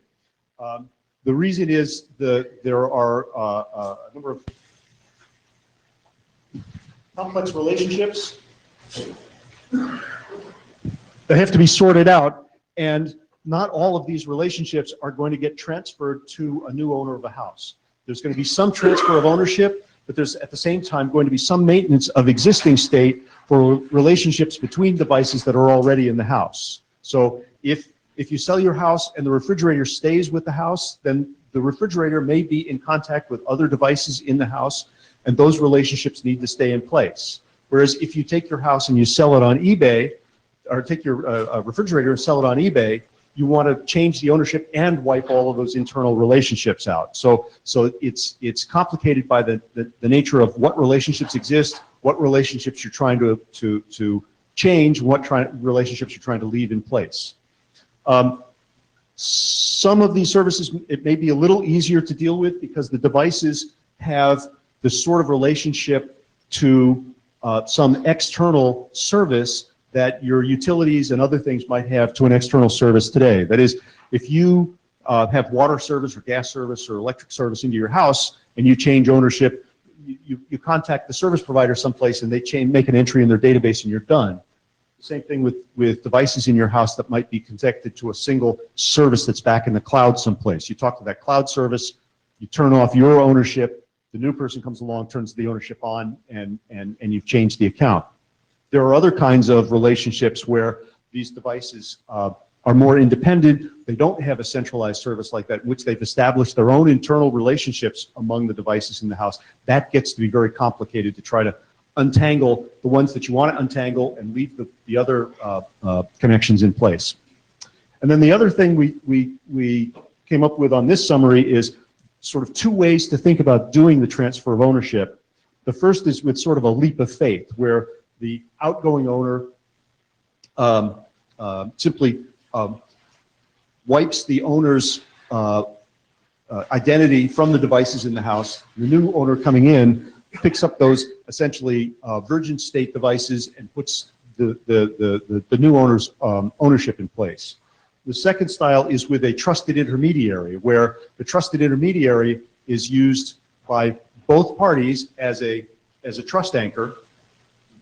The reason is there are a number of complex relationships that have to be sorted out, and not all of these relationships are going to get transferred to a new owner of a house. There's going to be some transfer of ownership, but there's at the same time going to be some maintenance of existing state for relationships between devices that are already in the house. So if If you sell your house and the refrigerator stays with the house, then the refrigerator may be in contact with other devices in the house, and those relationships need to stay in place. Whereas if you take your house and you sell it on eBay, or take your refrigerator and sell it on eBay, you want to change the ownership and wipe all of those internal relationships out. So it's complicated by the nature of what relationships exist, what relationships you're trying to change, what relationships you're trying to leave in place. Some of these services, it may be a little easier to deal with because the devices have the sort of relationship to some external service that your utilities and other things might have to an external service today. That is, if you have water service or gas service or electric service into your house and you change ownership, you contact the service provider someplace and they make an entry in their database and you're done. Same thing with devices in your house that might be connected to a single service that's back in the cloud someplace. You talk to that cloud service, you turn off your ownership, the new person comes along, turns the ownership on, and you've changed the account. There are other kinds of relationships where these devices are more independent. They don't have a centralized service like that, in which they've established their own internal relationships among the devices in the house. That gets to be very complicated to try to untangle the ones that you want to untangle and leave the other connections in place. And then the other thing we came up with on this summary is sort of two ways to think about doing the transfer of ownership. The first is with sort of a leap of faith, where the outgoing owner simply wipes the owner's identity from the devices in the house. The new owner coming in picks up those essentially virgin state devices and puts the new owner's ownership in place. The second style is with a trusted intermediary, where the trusted intermediary is used by both parties as a trust anchor.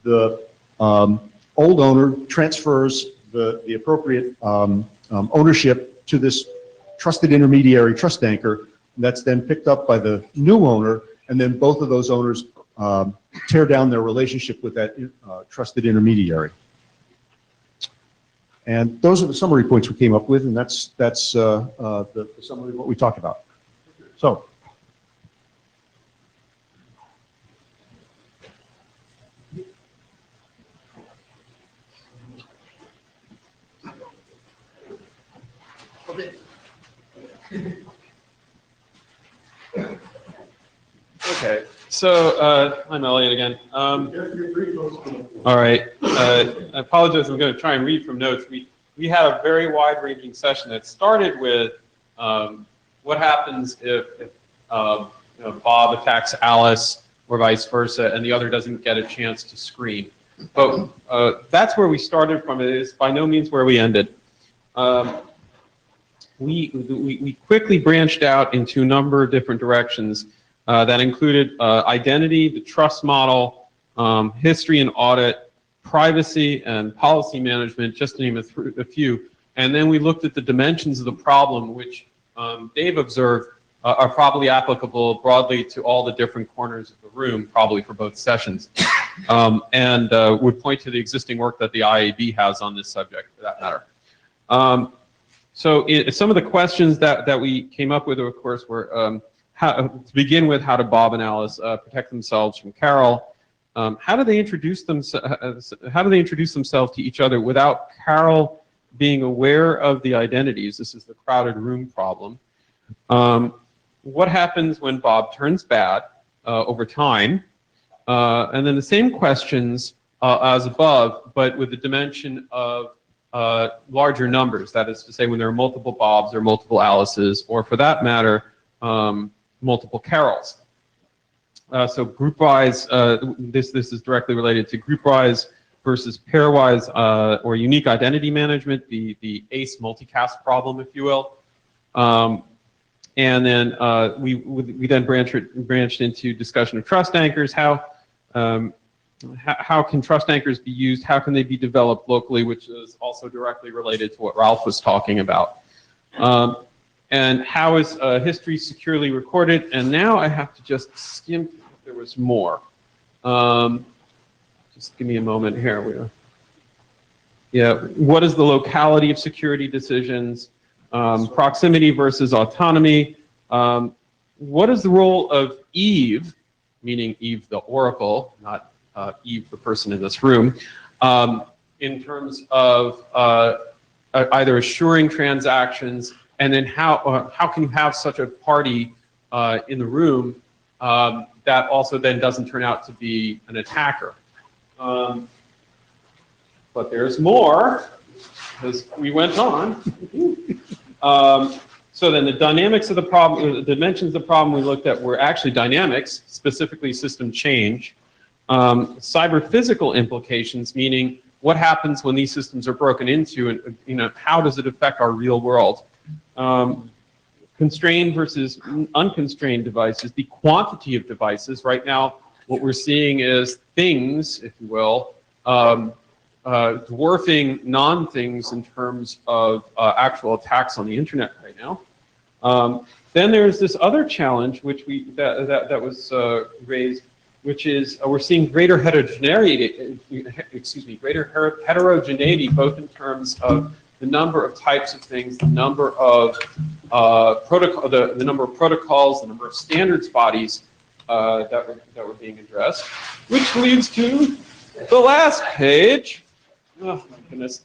The old owner transfers the appropriate ownership to this trusted intermediary trust anchor. That's then picked up by the new owner, and then both of those owners tear down their relationship with that trusted intermediary. And those are the summary points we came up with, and that's the summary of what we talked about. So. Okay, so I'm Elliot again. All right, I apologize. I'm going to try and read from notes. We had a very wide-ranging session that started with what happens if Bob attacks Alice or vice versa, and the other doesn't get a chance to scream. But that's where we started from. It is by no means where we ended. We quickly branched out into a number of different directions that included identity, the trust model, history and audit, privacy and policy management, just to name a few. And then we looked at the dimensions of the problem, which Dave observed are probably applicable broadly to all the different corners of the room, probably for both sessions, and would point to the existing work that the IAB has on this subject, for that matter. So some of the questions that we came up with, of course, were to begin with, how do Bob and Alice protect themselves from Carol? How do they introduce themselves to each other without Carol being aware of the identities? This is the crowded room problem. What happens when Bob turns bad over time? And then the same questions as above, but with the dimension of larger numbers. That is to say, when there are multiple Bobs or multiple Alices, or for that matter, multiple Carols. So group-wise, this is directly related to group-wise versus pair-wise or unique identity management, the ACE multicast problem, if you will. And then we then branched into discussion of trust anchors. How can trust anchors be used? How can they be developed locally, which is also directly related to what Ralph was talking about. And how is history securely recorded? And now I have to just skim if there was more. Just give me a moment here. Yeah, what is the locality of security decisions? Proximity versus autonomy. What is the role of Eve, meaning Eve the oracle, not Eve the person in this room, in terms of either assuring transactions, and then how can you have such a party in the room that also then doesn't turn out to be an attacker? But there's more, because we went on. So then the dynamics of the problem, the dimensions of the problem we looked at were actually dynamics, specifically system change. Cyber physical implications, meaning what happens when these systems are broken into, and how does it affect our real world? Constrained versus unconstrained devices, the quantity of devices. Right now, what we're seeing is things, if you will, dwarfing non-things in terms of actual attacks on the internet right now. Then there's this other challenge which that was raised, which is we're seeing greater heterogeneity, both in terms of the number of types of things, the number of the number of protocols, the number of standards bodies that were being addressed, which leads to the last page. Oh my goodness.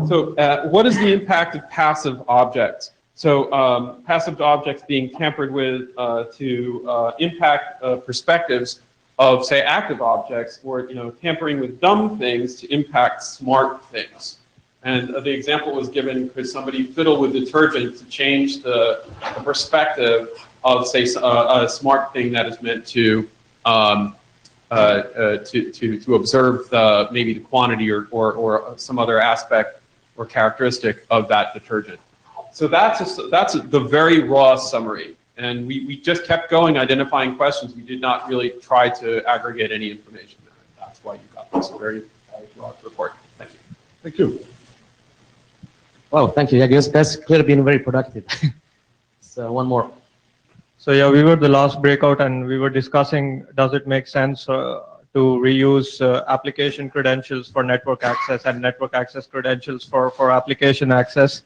So what is the impact of passive objects? So passive objects being tampered with to impact perspectives of, say, active objects, or tampering with dumb things to impact smart things. And the example was given, could somebody fiddle with detergent to change the perspective of, say, a smart thing that is meant to observe maybe the quantity or some other aspect or characteristic of that detergent. So that's the very raw summary. And we just kept going, identifying questions. We did not really try to aggregate any information. That's why you got this very broad report. Thank you. Thank you. Well, thank you. I guess that's clearly been very productive. So one more. So yeah, we were the last breakout and we were discussing, does it make sense to reuse application credentials for network access and network access credentials for application access?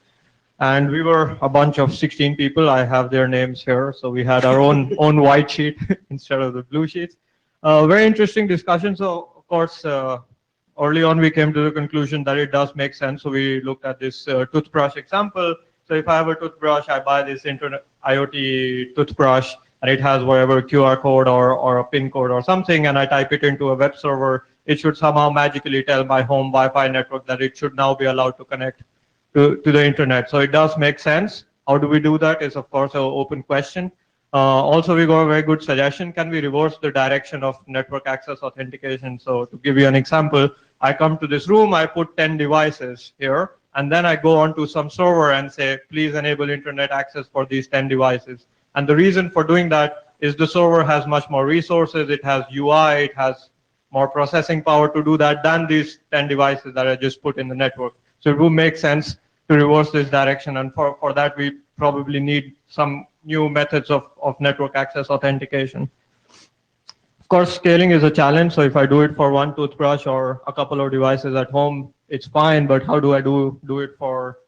And we were a bunch of 16 people. I have their names here. So we had our own white sheet instead of the blue sheets. Very interesting discussion. So of course, early on we came to the conclusion that it does make sense. So we looked at this toothbrush example. So if I have a toothbrush, I buy this Internet IoT toothbrush, and it has whatever QR code or a PIN code or something, and I type it into a web server, it should somehow magically tell my home Wi-Fi network that it should now be allowed to connect to the internet. So it does make sense. How do we do that is, of course, an open question. Also, we got a very good suggestion. Can we reverse the direction of network access authentication? So to give you an example, I come to this room, I put 10 devices here, and then I go onto some server and say, please enable internet access for these 10 devices. And the reason for doing that is the server has much more resources, it has UI, it has more processing power to do that than these 10 devices that I just put in the network. So it would make sense to reverse this direction, and for that we probably need some new methods of network access authentication. Of course, scaling is a challenge, so if I do it for one toothbrush or a couple of devices at home, it's fine, but how do I do it for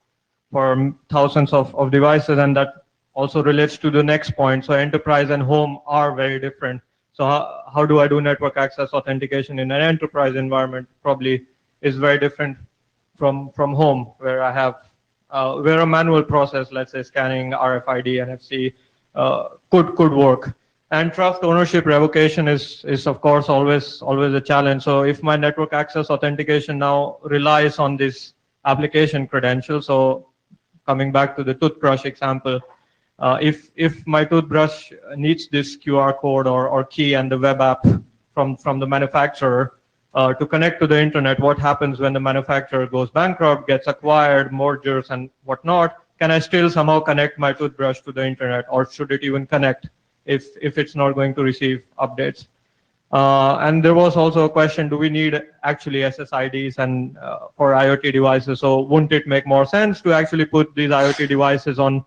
thousands of devices? And that also relates to the next point. So enterprise and home are very different. So how do I do network access authentication in an enterprise environment? Probably is very different from home, where I have where a manual process, let's say scanning RFID, NFC, could work. And trust ownership revocation is of course always a challenge. So if my network access authentication now relies on this application credential, so coming back to the toothbrush example, if my toothbrush needs this QR code or key and the web app from the manufacturer to connect to the internet, what happens when the manufacturer goes bankrupt, gets acquired, mergers and whatnot? Can I still somehow connect my toothbrush to the internet, or should it even connect if it's not going to receive updates? And there was also a question, do we need actually SSIDs and for IoT devices? So wouldn't it make more sense to actually put these IoT devices on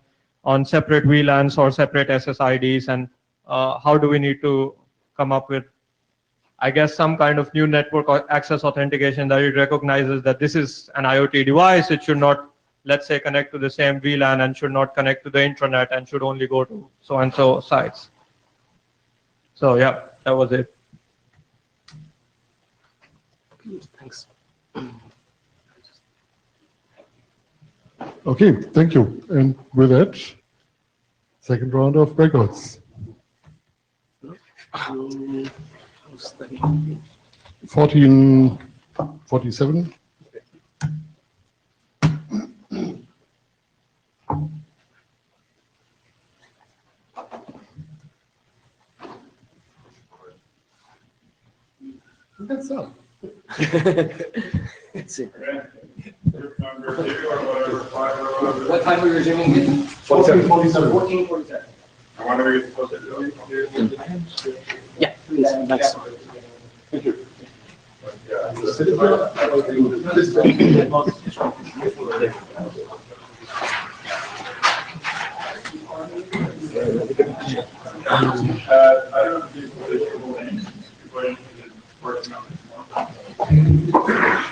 separate VLANs or separate SSIDs? And how do we need to come up with I guess, some kind of new network access authentication that it recognizes that this is an IoT device. It should not, let's say, connect to the same VLAN and should not connect to the intranet and should only go to so-and-so sites. So yeah, that was it. Thanks. Okay, thank you. And with that, second round of breakouts. 1447. That's up. That's it. What time are we resuming? 1447. 1447. I wonder if it's Yeah, please. Thanks. Thank you.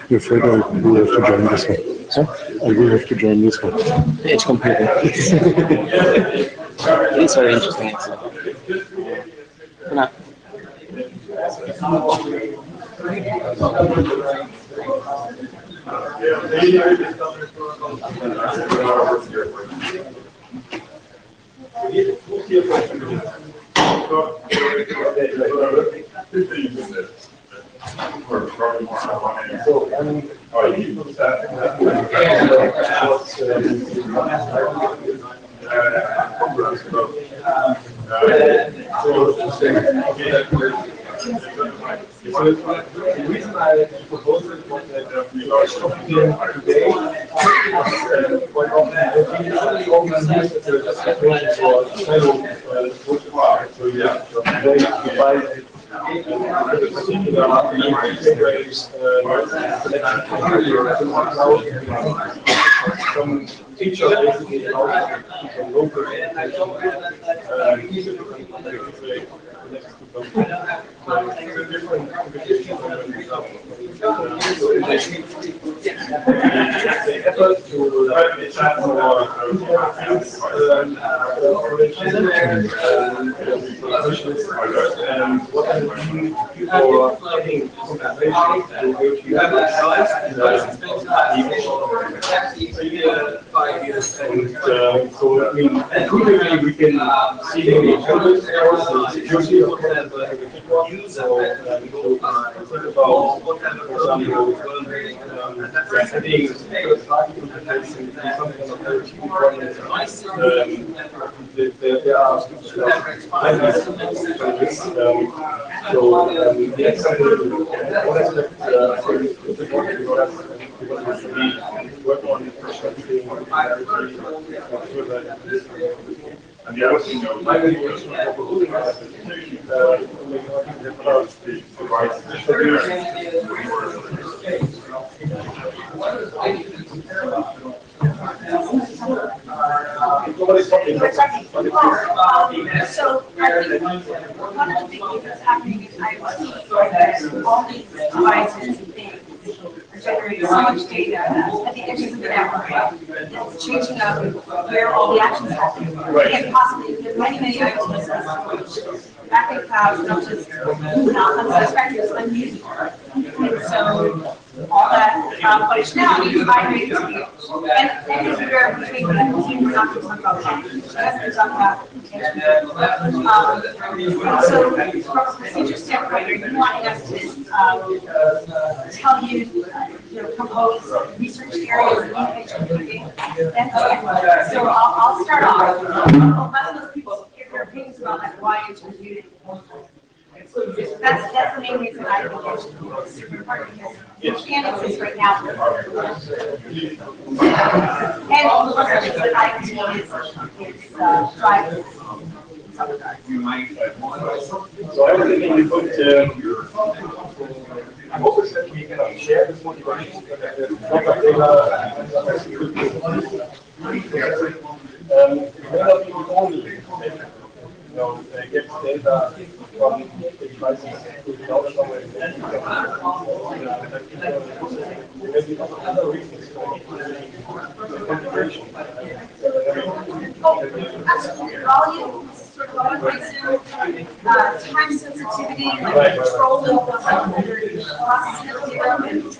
You're afraid I will have to join this one. Sir? I will have to join this one. It's computer. It's very interesting. Actually. No. The reason I proposed it was that we are talking today quite often organized just so yeah, today some teachers basically from local so I mean, typically we can see the security of so think about, for example, setting something on the there are the example, one aspect work on and the other thing, my motivation for proposing nobody's talking So, one of the things that's happening in IoT, all these devices and things are generating so much data at the edges of the network. It's changing up where all the actions happen. And possibly, there's many IoT systems, backup clouds, not just not unsatisfactory, it's unusable. And so, all that functionality is migrating to the edge. And it's where between what I'm seeing, we're not talking about that. We're talking about so from a procedure standpoint, are you wanting us to tell you, compose research areas of computing? So I'll start off. Let those people give their opinions about that, why it's computing. That's the main reason I think it's super important because it can't exist right now. And all the research that IETF is driving. So I was thinking we put, I also said we can share this motivation. It may not be the only, get data Volume, sort of time sensitivity, control of the processing of data, and control of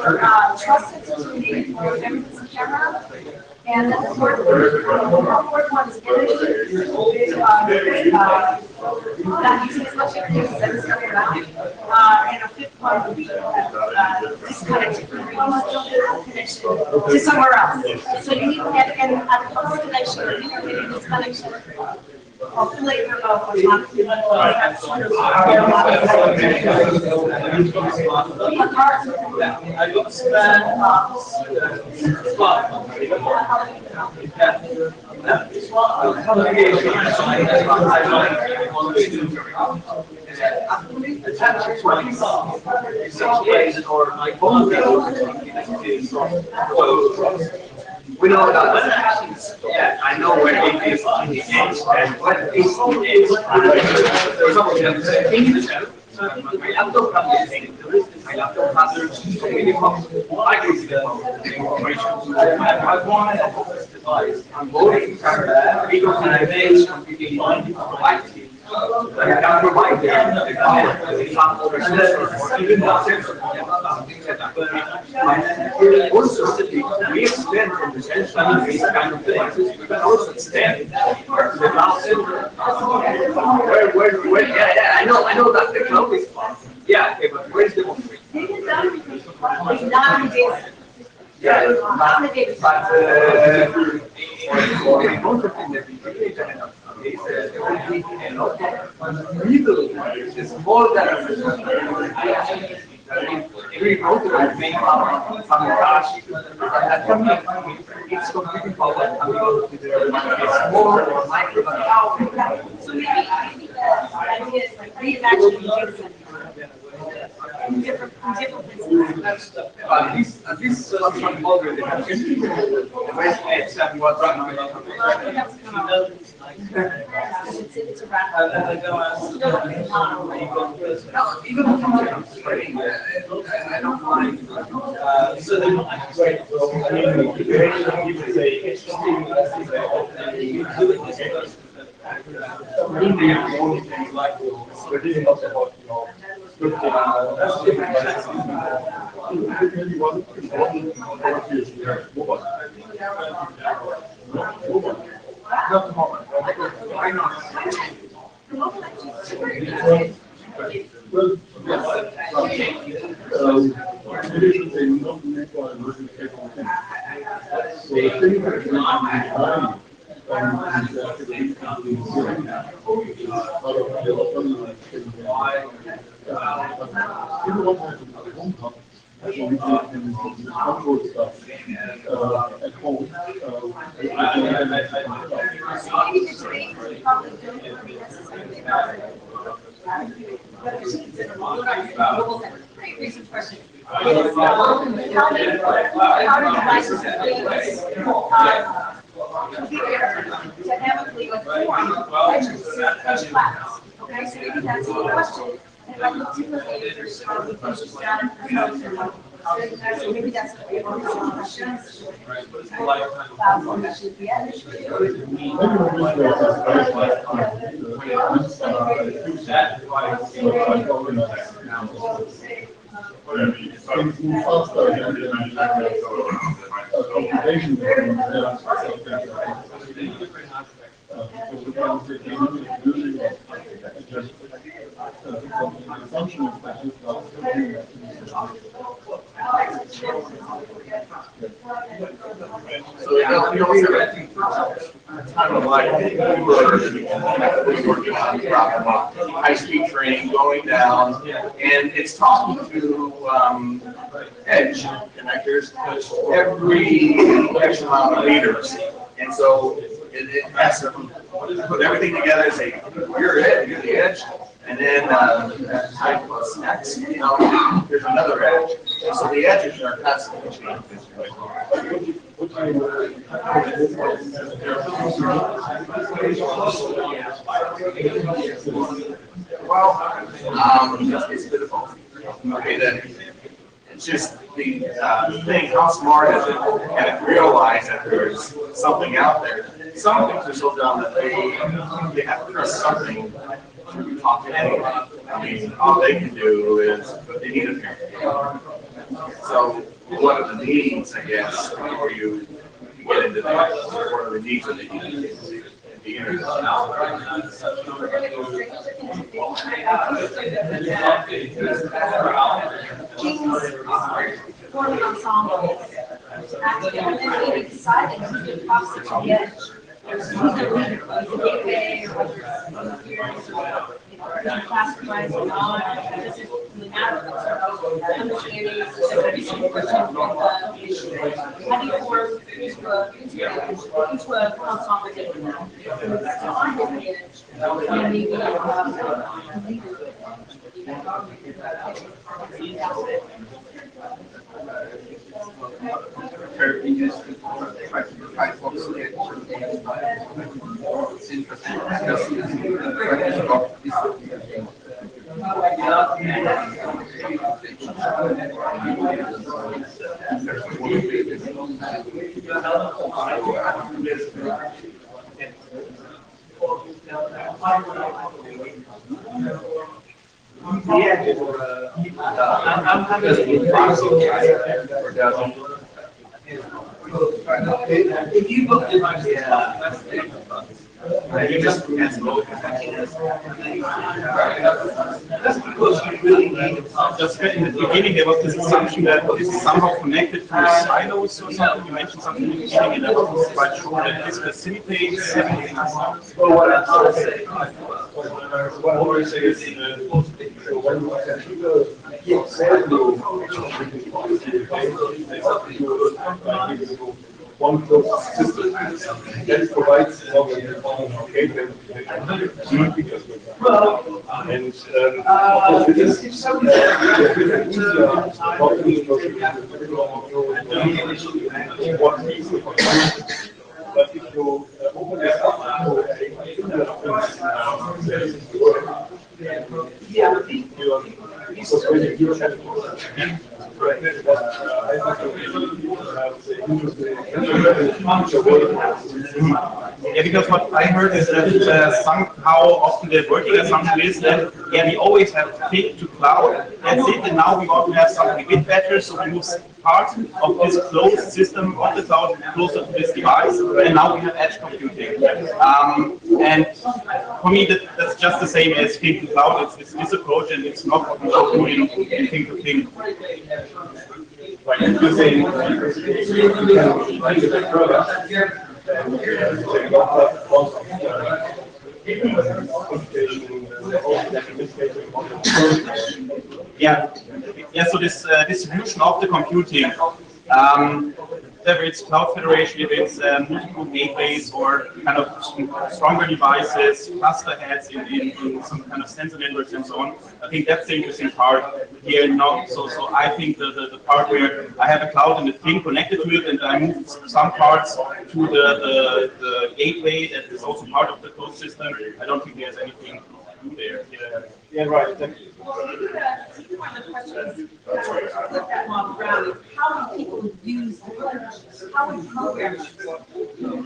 the trust sensitivity for everything's camera. And then the fourth one is energy. Not using as much energy as that's coming around. And a fifth one would be disconnectivity, connection to somewhere else. So you need, and a close connection, or intermittent disconnection, or flavor of what's happening. We know about yeah, I know where it is on the edge and what is the edge. For example, my laptop has minimum information. I want a device. I'm loading because I make computing active. I can provide them the power, the example, or even the sensor. Also, we extend from the sensor these kind of devices. We can also extend the cloud sensor. Yeah, I know that the cloud is far. Yeah, okay, but where's the one? Yeah, but most of the is there will be a lot of middle, the small data. Every router will make some cache, that can be its computing power coming to the small or micro. So maybe ideas like reimagining data centers. In different places. At least some already have the best edge and what It's a wrap. even I don't mind. So then, right, not the moment. Why not? Well, yes. It is a non-network emerging capability. So the thing that is control stuff at home. Recent question. How do devices dynamically form edge clouds? Okay, so maybe that's the question. And like the two of there's sort of the static. So maybe that's the question. Cloud formation at the edge. Things move faster than computation. So you also have time of life, we were working on the problem of high-speed train going down, and it's talking to edge connectors every X amount of meters, and so it has to put everything together and say, you're the edge. And then type plus X, there's another edge. And so the edges are constantly changing. What It's a bit of both. Okay, then it's just the thing, how smart is it? Can it realize that there's something out there? Some things are so dumb that they have to trust something to talk to anyone. I mean, all they can do is, but they need a parent. So what are the needs, I guess, before you get into that? What are the needs of the internet? Forming ensembles. And then we decided to cross the edge. Gateway or whether classified or not, it doesn't really matter. Understanding how do you form into a consolidated on the edge, and maybe I'm just if you look at my you just that's because you really need just in the beginning there was this assumption that this is somehow connected to silos or something. You mentioned something in the beginning and I wasn't quite sure that this facilitates everything. Well, what I'm trying to say, what I say is one closed system that provides but if you open this up yeah, because what I heard is that somehow often the working assumption is that we always have peak to cloud, that's it, and now we want to have something a bit better, so we move part of this closed system of the cloud closer to this device, and now we have edge computing. And for me, that's just the same as peak to cloud. It's this approach, and it's not what we should do in thing to thing. Yeah. So this distribution of the computing, whether it's Cloud Federation, if it's multiple gateways or kind of stronger devices, cluster heads in some kind of sensor networks and so on. I think that's the interesting part here. Not so I think the part where I have a cloud and the thing connected to it, and I move some parts to the gateway that is also part of the closed system. I don't think there's anything to do there. Yeah, right. Thank you. How would people use how would programmers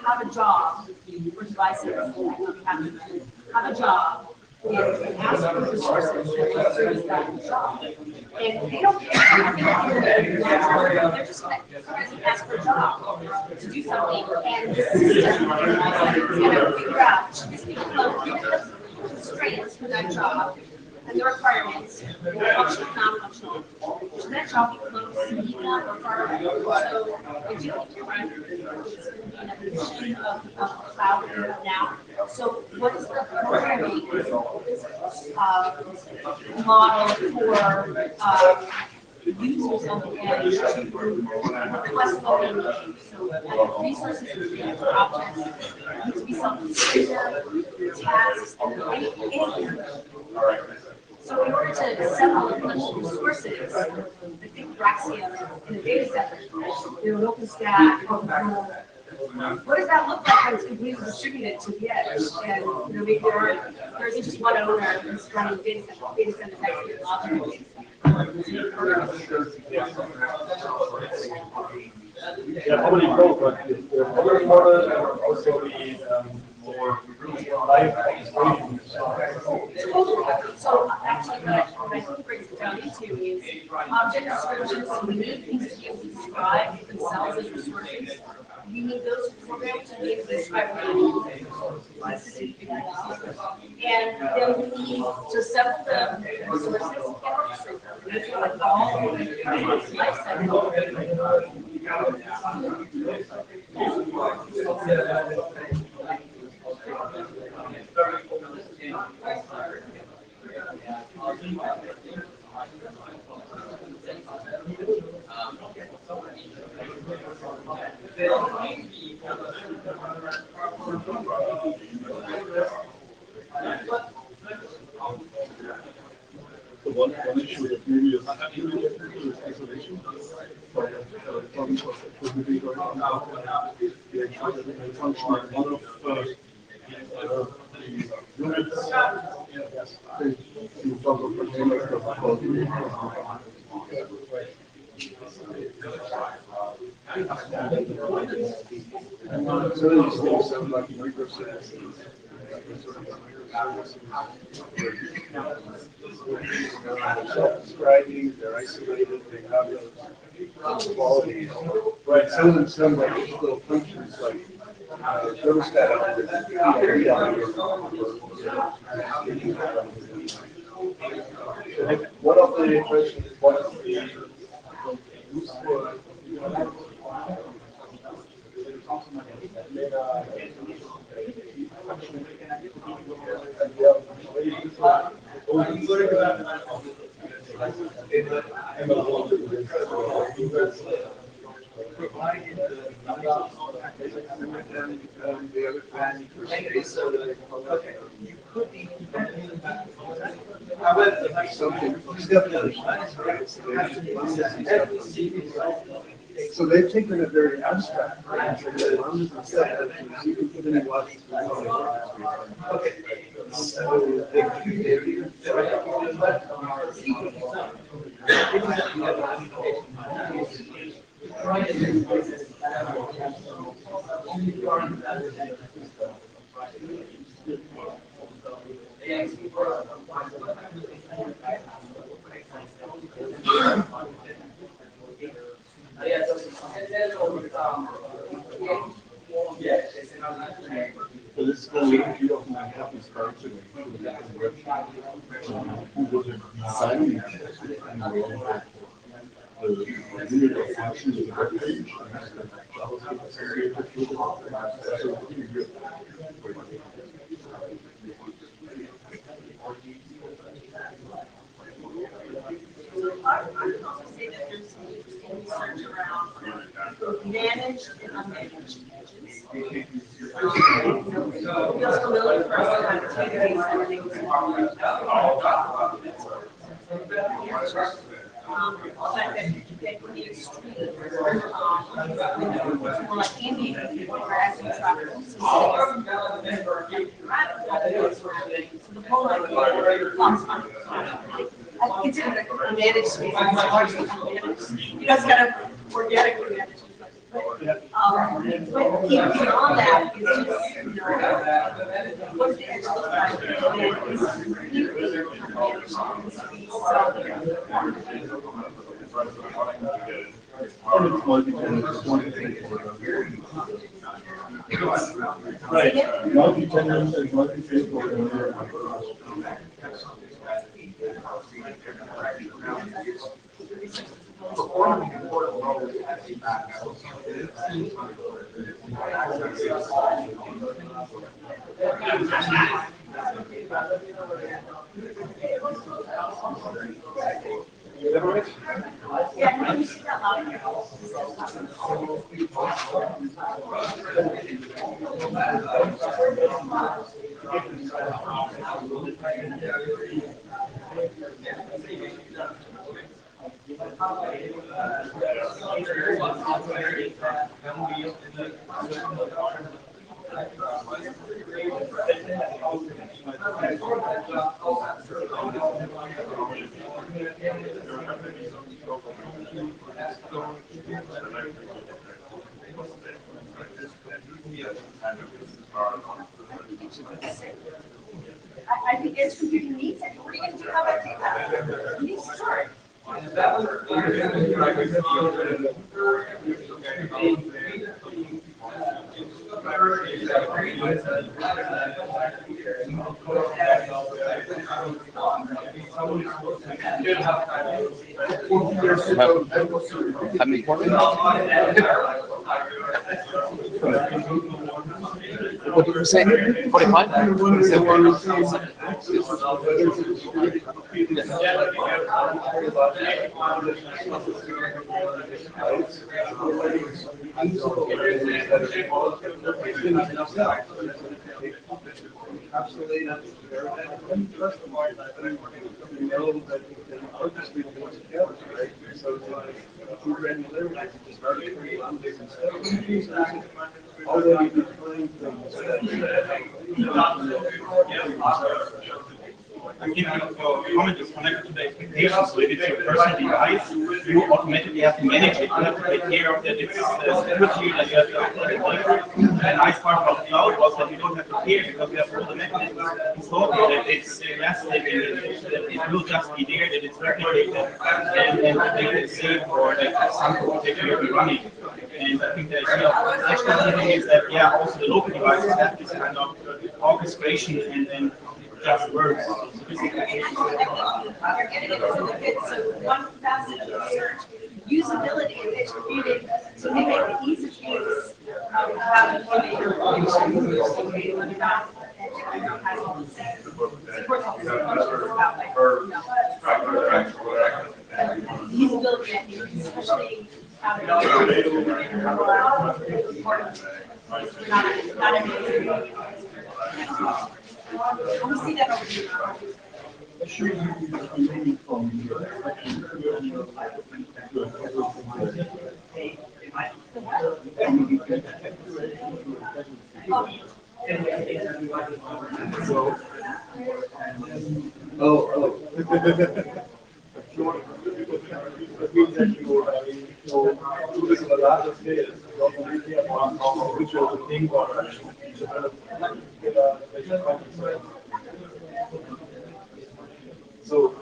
have a job for devices have a job and ask for resources to service that job? And they don't care. They're just going to ask for a job to do something, and the system is going to figure out these people have constraints for that job. And the requirements, functional, non-functional. Should that job be close, medium, or far away? So I do think you're right. It's an evolution of cloud now. So what is the programming model for users on the edge to request what they need? So resources and objects need to be something secure, tasks, and anything. So in order to assemble a bunch of resources, I think Braxia in a data center, you know, OpenStack, what does that look like when it's completely distributed to the edge? And, you know, maybe there isn't just one owner who's running data center next to the other. Yeah, probably both, but the public model and also the more live expression. So actually, what I think it brings it down into is object descriptions. So we need things to be able to describe themselves as resources. We need those programs to be able to describe and then we need to several the resources and orchestrate them. Like all the life cycle. The one issue that maybe is isolation. Problems of activity going on now. The actual function of one of the units. You talk of containers that are called so these things sound like microservices. Self-describing, they're isolated, they have those qualities. Right, some of them sound like little functions like thermostat. One of the questions is what is the use for so they've taken a very abstract approach and said that you can put in lots of So this is the lead of my happy start today. Signing the unit of functions of the web page. Managed and unmanaged edges. Feels familiar for us to have two days and things. That would be extreme. More like ambient, where asking traffic. So the whole idea comes from. I consider it a managed space. It's largely unmanaged. You guys kind of organically managed. But beyond that is just, you know, what's the edge look like? And it's completely managed. Right, multi-tenant and multi-Facebook. I think edge computing needs it. What are you going to do about that? You need to start. How many more? What did you say? 45? Absolutely. First of all, I know that our district was together, right? So through granularity, just arbitrary on different stuff. Although you define things I think your comment is connected to the expectations. So if it's your personal device, you automatically have to manage it. You have to take care of that. It's security that you have to update. The nice part about cloud was that you don't have to care because you have all the mechanisms installed that it's elastic and that it will just be there, that it's replicated and that you can save or that something will take care of running. And I think the idea of edge computing is that, yeah, also the local devices have this kind of orchestration and then just works. You're getting into the bit, so one facet of research, usability of edge computing, so they make it easy to use. How to automate your computing when you're not has all the same. Supports all the same functions about like, usability, I think, especially out of not everything. We see that over here. So,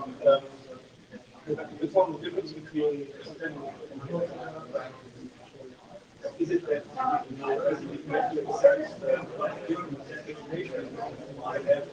it's one of the difference between is it that as you make the sense that different information I have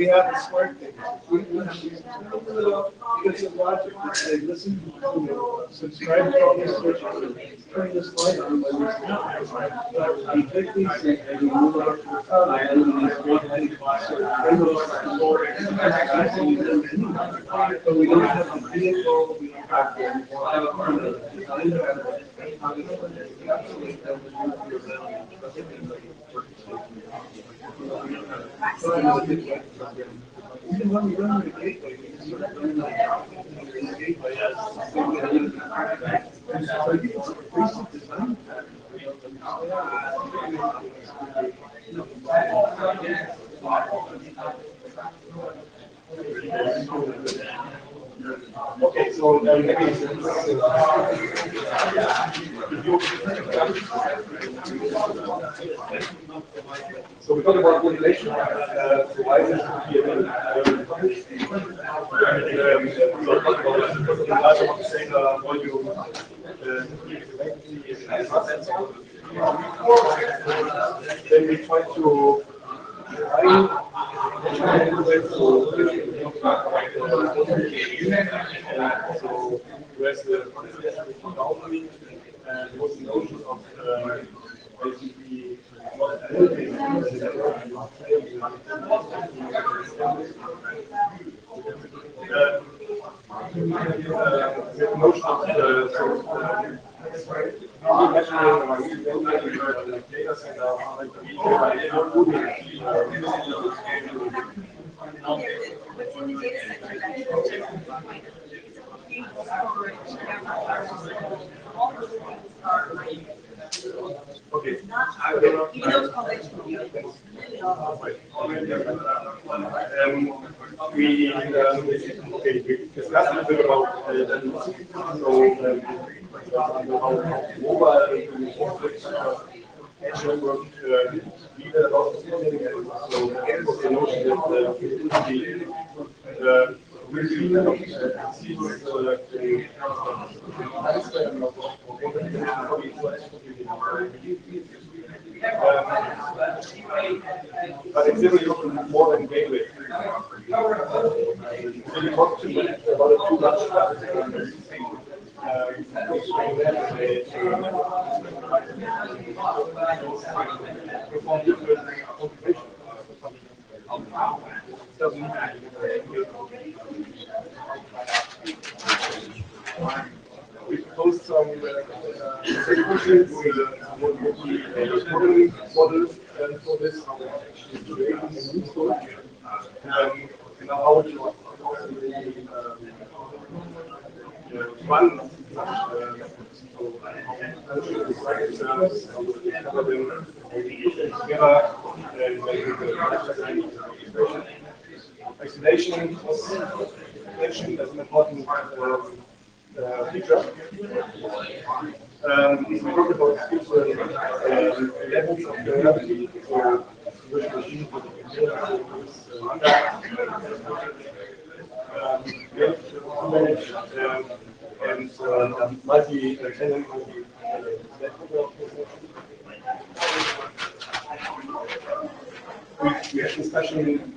we have the smart thing. We have these little bits of logic that say, listen, subscribe to all these searches, turn this light on when there's not. You take these things and you move out to the cloud, and then these great many but we don't have a vehicle, we don't have even when we run the gateway, we sort of run the gateway basic design okay, so maybe so we talked about modulation. So why is this then we try to so where's the and what's the notion of basically the notion of okay. We discussed a bit about how mobile edge network need a lot of scaling, and so the notion that but it's really more than gateway. We talked about it too much. We proposed some models for this. How to run isolation was mentioned as an important feature. We talked about different levels of variability, so virtual machines and multi-tenant we had discussion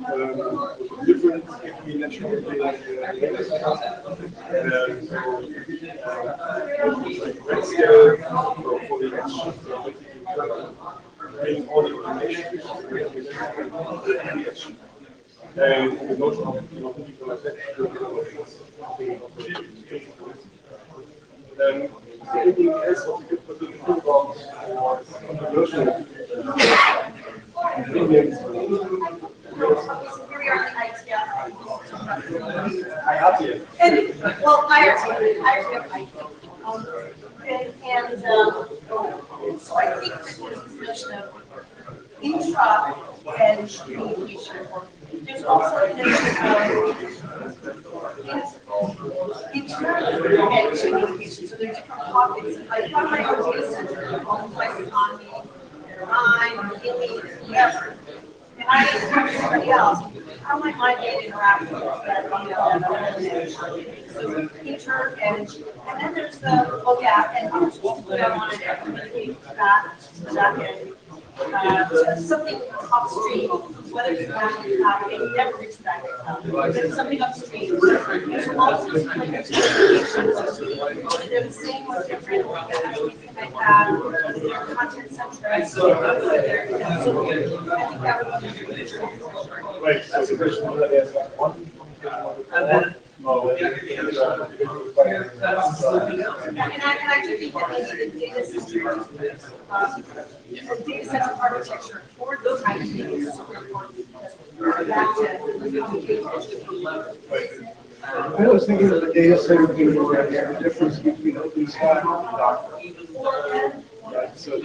different between national data centers. Red scale for the bring all the information and the notion of anything else what we could think about controversial opinions. IETF. And, well, IETF. So I think that there's this notion of intra-edge communication. There's also a notion of inter-edge communication. So there's different pockets. Like, if I'm my own data center, all the places on me, I'm in whatever. And I expect somebody else, how might my data interact with that, so inter-edge. And then there's the, and how much people do I want to communicate back to that end. something upstream, whether it's actually happening, never extract it. Something upstream. There's also there's the same or different that actually might have their content centered. So I think that would be Right, that's a question that is one. And then. And I do think that maybe the data center architecture for those kind of things is super important because back to I was thinking of the data center being the difference between OpenStack and Docker. Right, so,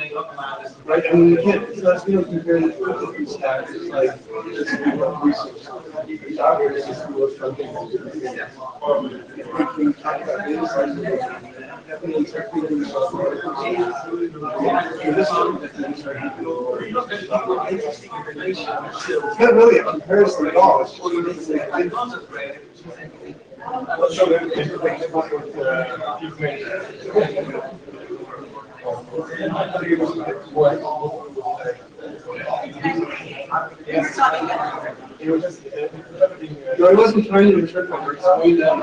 right, I mean, you can't, let's compare it to OpenStack, it's like, it's one resource. Docker is just more something. When you talk about data centers, definitely technically, it's not really a comparison at all, it's just I wasn't trying to interpret or explain that. I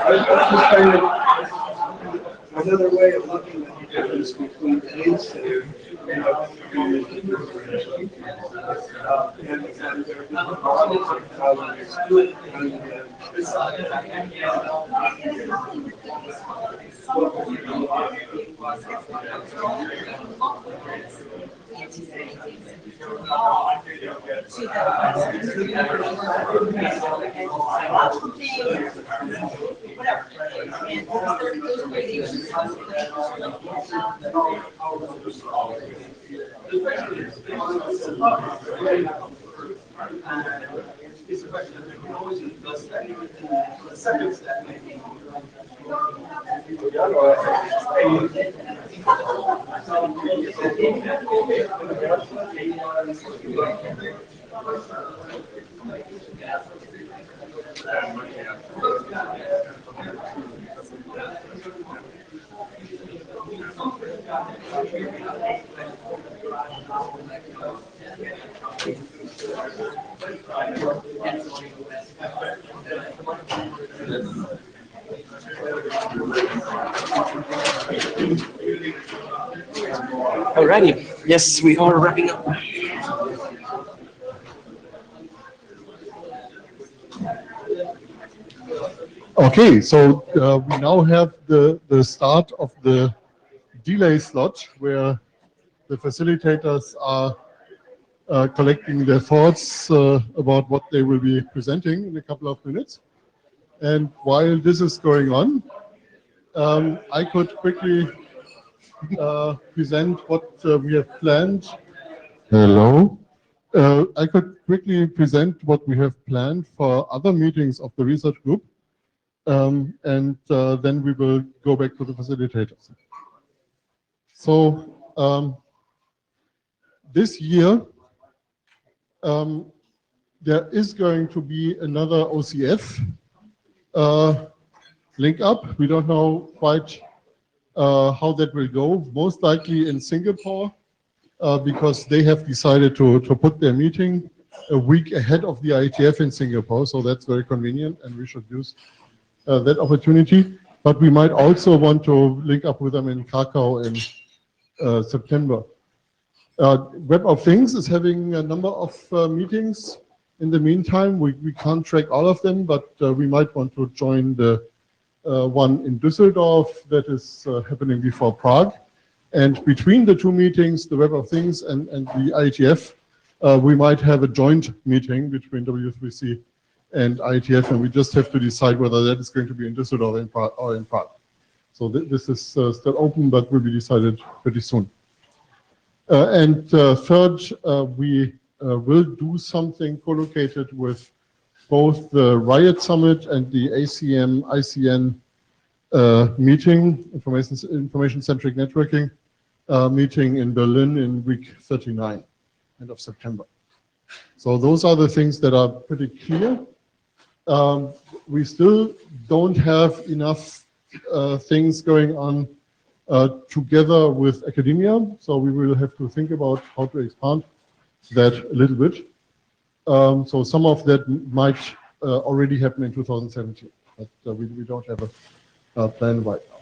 was just trying to, another way of looking at the difference between data center and It's a question of technology, the second step may be. Alrighty, yes, we are wrapping up. Okay, so we now have the start of the delay slot where the facilitators are collecting their thoughts about what they will be presenting in a couple of minutes. And while this is going on, I could quickly present what we have planned. Hello. I could quickly present what we have planned for other meetings of the research group. And then we will go back to the facilitators. So this year, there is going to be another OCF link up. We don't know quite how that will go. Most likely in Singapore, because they have decided to put their meeting a week ahead of the IETF in Singapore. So that's very convenient, and we should use that opportunity. But we might also want to link up with them in Krakow in September. Web of Things is having a number of meetings. In the meantime, we can't track all of them, but we might want to join the one in Düsseldorf that is happening before Prague. And between the two meetings, the Web of Things and the IETF, we might have a joint meeting between W3C and IETF, and we just have to decide whether that is going to be in Düsseldorf or in Prague. So this is still open, but will be decided pretty soon. And third, we will do something co-located with both the Riot Summit and the ACM ICN meeting, Information-Centric Networking meeting in Berlin in week 39, end of September. So those are the things that are pretty clear. We still don't have enough things going on together with academia. So we will have to think about how to expand that a little bit. So some of that might already happen in 2017, but we don't have a plan right now.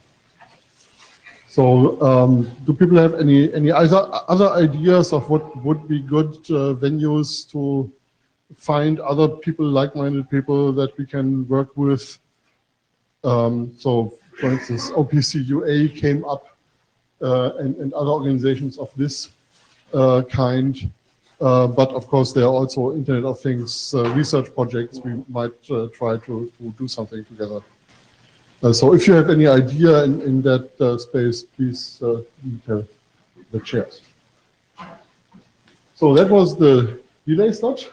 So do people have any other ideas of what would be good venues to find other people, like-minded people that we can work with? So for instance, OPC-UA came up and other organizations of this kind. But of course, there are also Internet of Things research projects. We might try to do something together. So if you have any idea in that space, please tell the chairs. So that was the delay slot.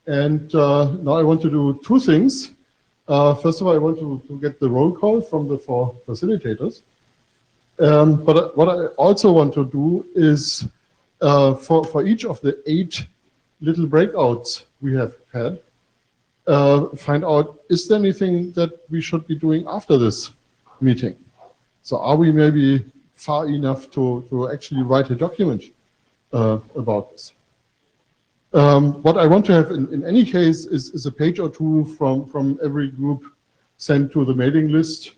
And now I want to do two things. First of all, I want to get the roll call from the four facilitators. But what I also want to do is for each of the 8 little breakouts we have had, find out, is there anything that we should be doing after this meeting? So are we maybe far enough to actually write a document about this? What I want to have in any case is a page or two from every group sent to the mailing list.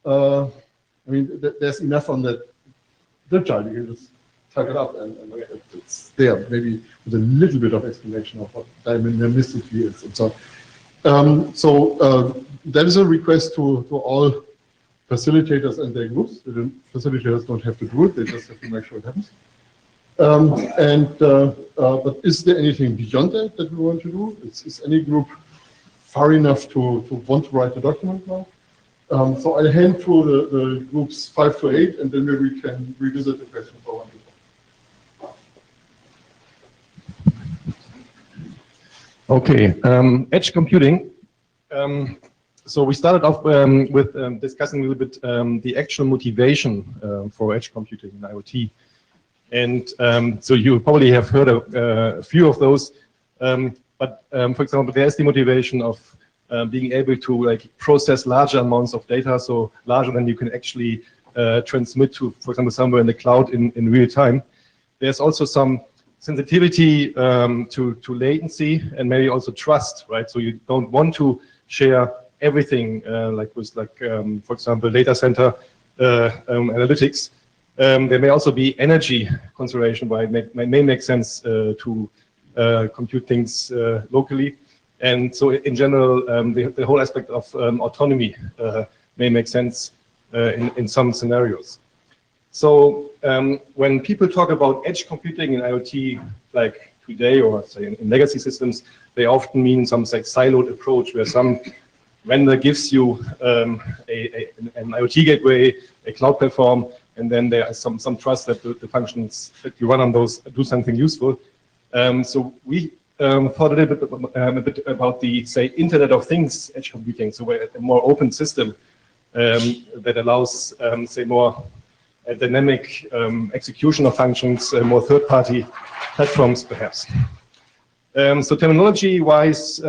I mean, there's enough on that child. You can just type it up and it's there, maybe with a little bit of explanation of what dynamicity is and so on. So that is a request to all facilitators and their groups. The facilitators don't have to do it, they just have to make sure it happens. But is there anything beyond that we want to do? Is any group far enough to want to write a document now? So I'll hand through the groups 5 to 8, and then maybe we can revisit the question for 1 to 4. Okay, edge computing. So we started off with discussing a little bit the actual motivation for edge computing in IoT. And so you probably have heard a few of those. But for example, there's the motivation of being able to process larger amounts of data, so larger than you can actually transmit to, for example, somewhere in the cloud in real time. There's also some sensitivity to latency and maybe also trust, right? So you don't want to share everything for example, data center analytics. There may also be energy consideration why it may make sense to compute things locally. And so in general, the whole aspect of autonomy may make sense in some scenarios. So when people talk about edge computing in IoT, like today, or say in legacy systems, they often mean some siloed approach where some vendor gives you an IoT gateway, a cloud platform, and then there is some trust that the functions that you run on those do something useful. So we thought a little bit about the, say, Internet of Things edge computing, so a more open system that allows, say, more dynamic execution of functions, more third-party platforms, perhaps. So terminology-wise,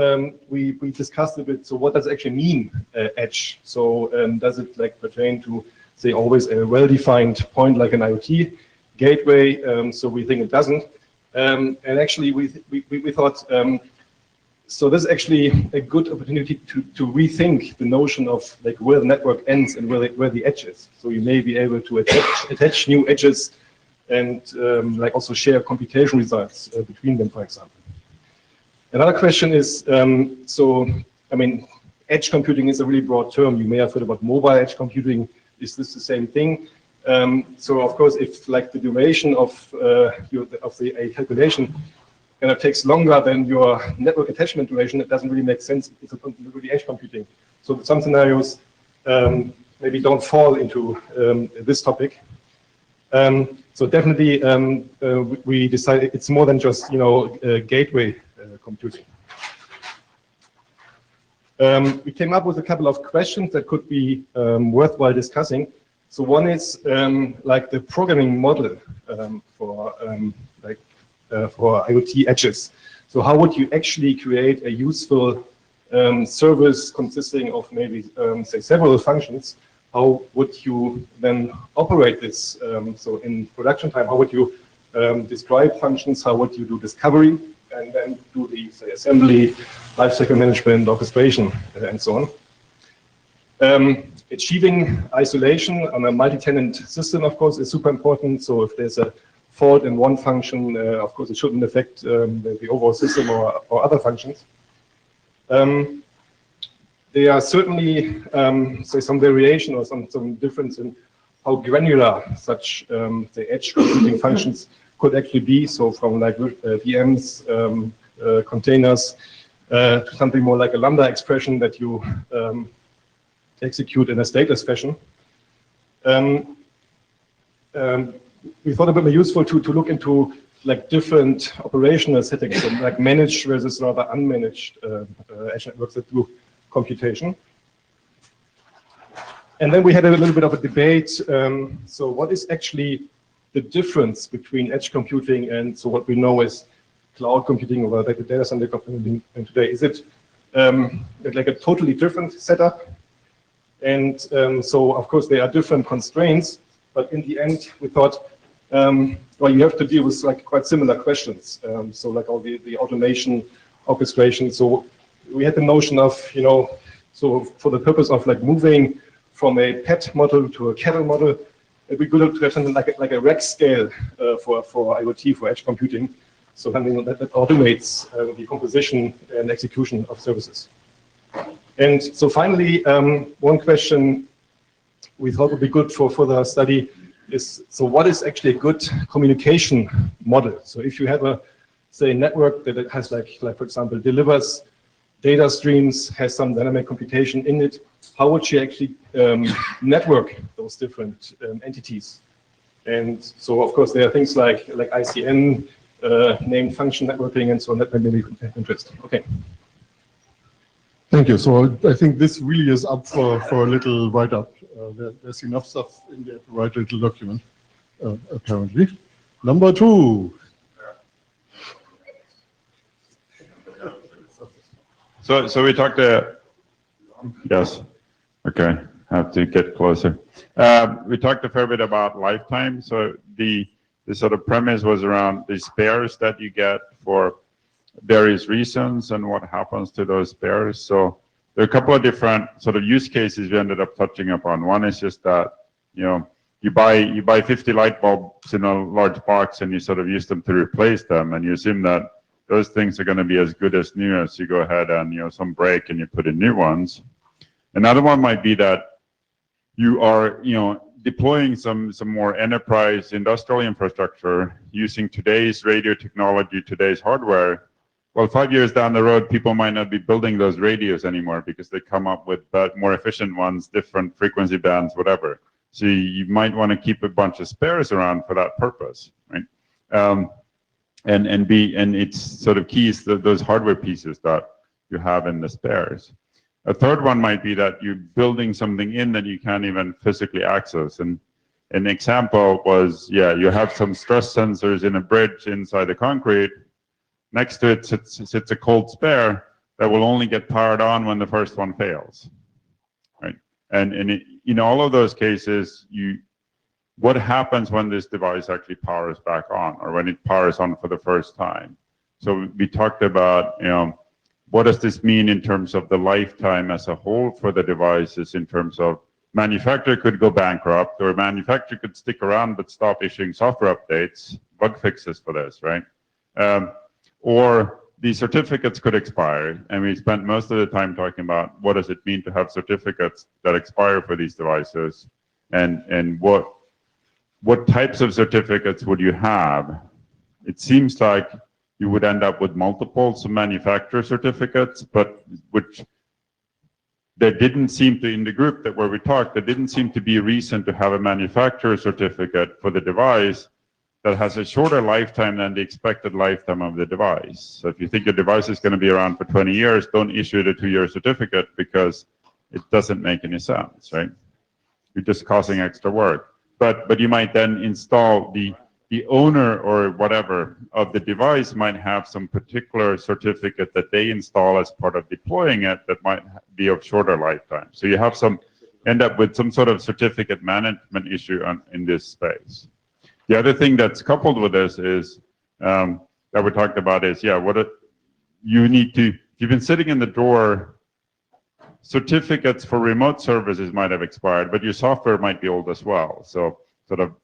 we discussed a bit, so what does it actually mean, edge? So does it pertain to, say, always a well-defined point like an IoT gateway? So we think it doesn't. And actually, we thought, so this is actually a good opportunity to rethink the notion of where the network ends and where the edge is. So you may be able to attach new edges and also share computation results between them, for example. Another question is, so I mean, edge computing is a really broad term. You may have heard about mobile edge computing. Is this the same thing? So of course, if the duration of a calculation kind of takes longer than your network attachment duration, it doesn't really make sense. It's really edge computing. So some scenarios maybe don't fall into this topic. So definitely, we decided it's more than just gateway computing. We came up with a couple of questions that could be worthwhile discussing. So one is the programming model for IoT edges. So how would you actually create a useful service consisting of maybe, say, several functions, how would you then operate this? So in production time, how would you describe functions? How would you do discovery? And then do the, say, assembly, lifecycle management, orchestration, and so on. Achieving isolation on a multi-tenant system, of course, is super important. So if there's a fault in one function, of course, it shouldn't affect the overall system or other functions. There are certainly, say, some variation or some difference in how granular such the edge computing functions could actually be. So from like VMs, containers, to something more like a lambda expression that you execute in a stateless fashion. We thought it would be useful to look into like different operational settings, so like managed versus rather unmanaged edge networks that do computation. And then we had a little bit of a debate. So what is actually the difference between edge computing and so what we know as cloud computing or like the data center computing today? Is it like a totally different setup? And so, of course, there are different constraints, but in the end, we thought, well, you have to deal with like quite similar questions. So like all the automation, orchestration. So we had the notion of, you know, so for the purpose of like moving from a pet model to a cattle model, it'd be good to have something like a rack scale for IoT, for edge computing. So something that automates the composition and execution of services. And so finally, one question we thought would be good for further study is, so what is actually a good communication model? So if you have a, say, network that has like for example, delivers data streams, has some dynamic computation in it, how would you actually network those different entities? And so, of course, there are things like ICN, named function networking, and so on that may be of interest. Okay. Thank you. So I think this really is up for a little write-up. There's enough stuff in there to write a little document, apparently. Number 2. So we talked yes, okay, I have to get closer. We talked a fair bit about lifetime. So the sort of premise was around the spares that you get for various reasons and what happens to those spares. So there are a couple of different sort of use cases we ended up touching upon. One is just that, you know, you buy 50 light bulbs in a large box and you sort of use them to replace them, and you assume that those things are going to be as good as new as you go ahead and, you know, some break and you put in new ones. Another one might be that you are, you know, deploying some more enterprise industrial infrastructure using today's radio technology, today's hardware. Well, 5 years down the road, people might not be building those radios anymore because they come up with more efficient ones, different frequency bands, whatever. So you might want to keep a bunch of spares around for that purpose, right? And it's sort of keys to those hardware pieces that you have in the spares. A third one might be that you're building something in that you can't even physically access. And an example was, yeah, you have some stress sensors in a bridge inside the concrete. Next to it sits a cold spare that will only get powered on when the first one fails, right? And in all of those cases, what happens when this device actually powers back on, or when it powers on for the first time? So we talked about, you know, what does this mean in terms of the lifetime as a whole for the devices, in terms of manufacturer could go bankrupt, or manufacturer could stick around but stop issuing software updates, bug fixes for this, right? Or the certificates could expire, and we spent most of the time talking about what does it mean to have certificates that expire for these devices, and what types of certificates would you have? It seems like you would end up with multiples of manufacturer certificates, but which there didn't seem to, in the group where we talked, there didn't seem to be a reason to have a manufacturer certificate for the device that has a shorter lifetime than the expected lifetime of the device. So if you think your device is going to be around for 20 years, don't issue it a 2-year certificate, because it doesn't make any sense, right? You're just causing extra work. But you might then install the the owner or whatever of the device might have some particular certificate that they install as part of deploying it that might be of shorter lifetime. So you have end up with some sort of certificate management issue in this space. The other thing that's coupled with this is that we talked about is, you need to, if you've been sitting in the door, certificates for remote services might have expired, but your software might be old as well. So sort of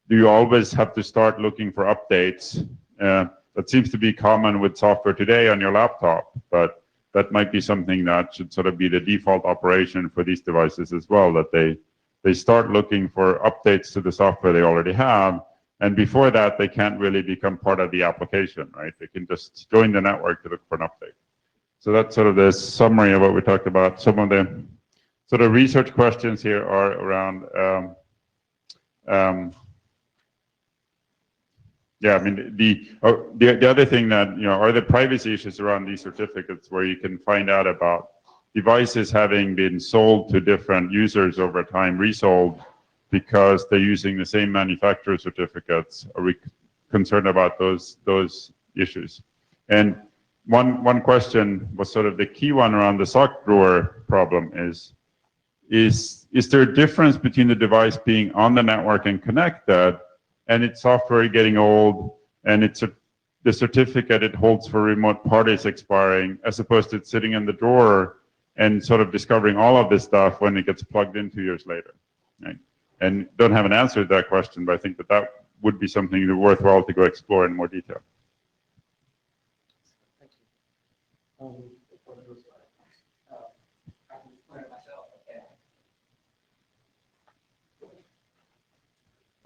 do you always have to start looking for updates? That seems to be common with software today on your laptop, but that might be something that should sort of be the default operation for these devices as well, that they start looking for updates to the software they already have. And before that, they can't really become part of the application, right? They can just join the network to look for an update. So that's sort of the summary of what we talked about. Some of the sort of research questions here are around, the other thing that, are the privacy issues around these certificates where you can find out about devices having been sold to different users over time, resold, because they're using the same manufacturer certificates. Are we concerned about those issues? And one question was sort of the key one around the sock drawer problem is there a difference between the device being on the network and connected and its software getting old and the certificate it holds for remote parties expiring, as opposed to it sitting in the drawer and sort of discovering all of this stuff when it gets plugged in 2 years later, right? And don't have an answer to that question, but I think that would be something that's worthwhile to go explore in more detail.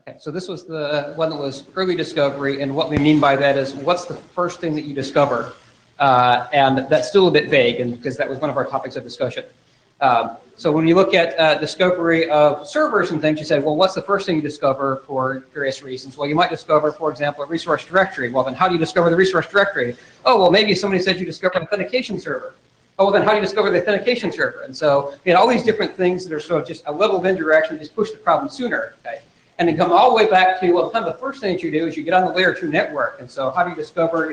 Okay, so this was the one that was early discovery, and what we mean by that is what's the first thing that you discover? And that's still a bit vague, and because that was one of our topics of discussion. So when you look at discovery of servers and things, you say, well, what's the first thing you discover for various reasons? Well, you might discover, for example, a resource directory. Well, then how do you discover the resource directory? Oh, well, maybe somebody said you discovered an authentication server. Oh, well, then how do you discover the authentication server? And so, all these different things that are sort of just a level of indirection just push the problem sooner, okay? And then come all the way back to, well, kind of the first thing that you do is you get on the layer 2 network. And so how do you discover,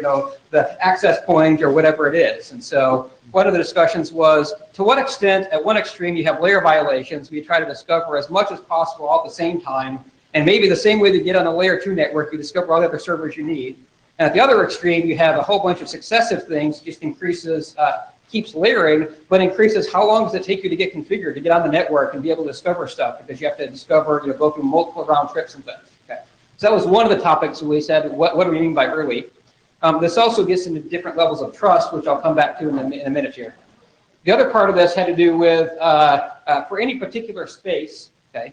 the access point or whatever it is? And so one of the discussions was, to what extent, at one extreme, you have layer violations, we try to discover as much as possible all at the same time. And maybe the same way to get on a layer 2 network, you discover all the other servers you need. And at the other extreme, you have a whole bunch of successive things, just increases, keeps layering, but increases how long does it take you to get configured, to get on the network and be able to discover stuff, because you have to discover, go through multiple round trips and things. Okay. So that was one of the topics we said, what do we mean by early? This also gets into different levels of trust, which I'll come back to in a minute here. The other part of this had to do with, for any particular space, okay,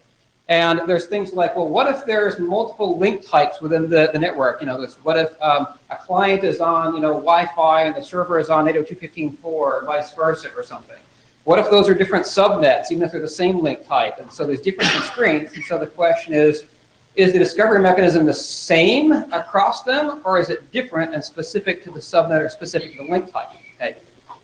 and there's things like, well, what if there's multiple link types within the network? What if a client is on, Wi-Fi and the server is on 802.15.4 or vice versa or something? What if those are different subnets, even if they're the same link type? And so there's different constraints. And so the question is the discovery mechanism the same across them, or is it different and specific to the subnet or specific to the link type? Okay.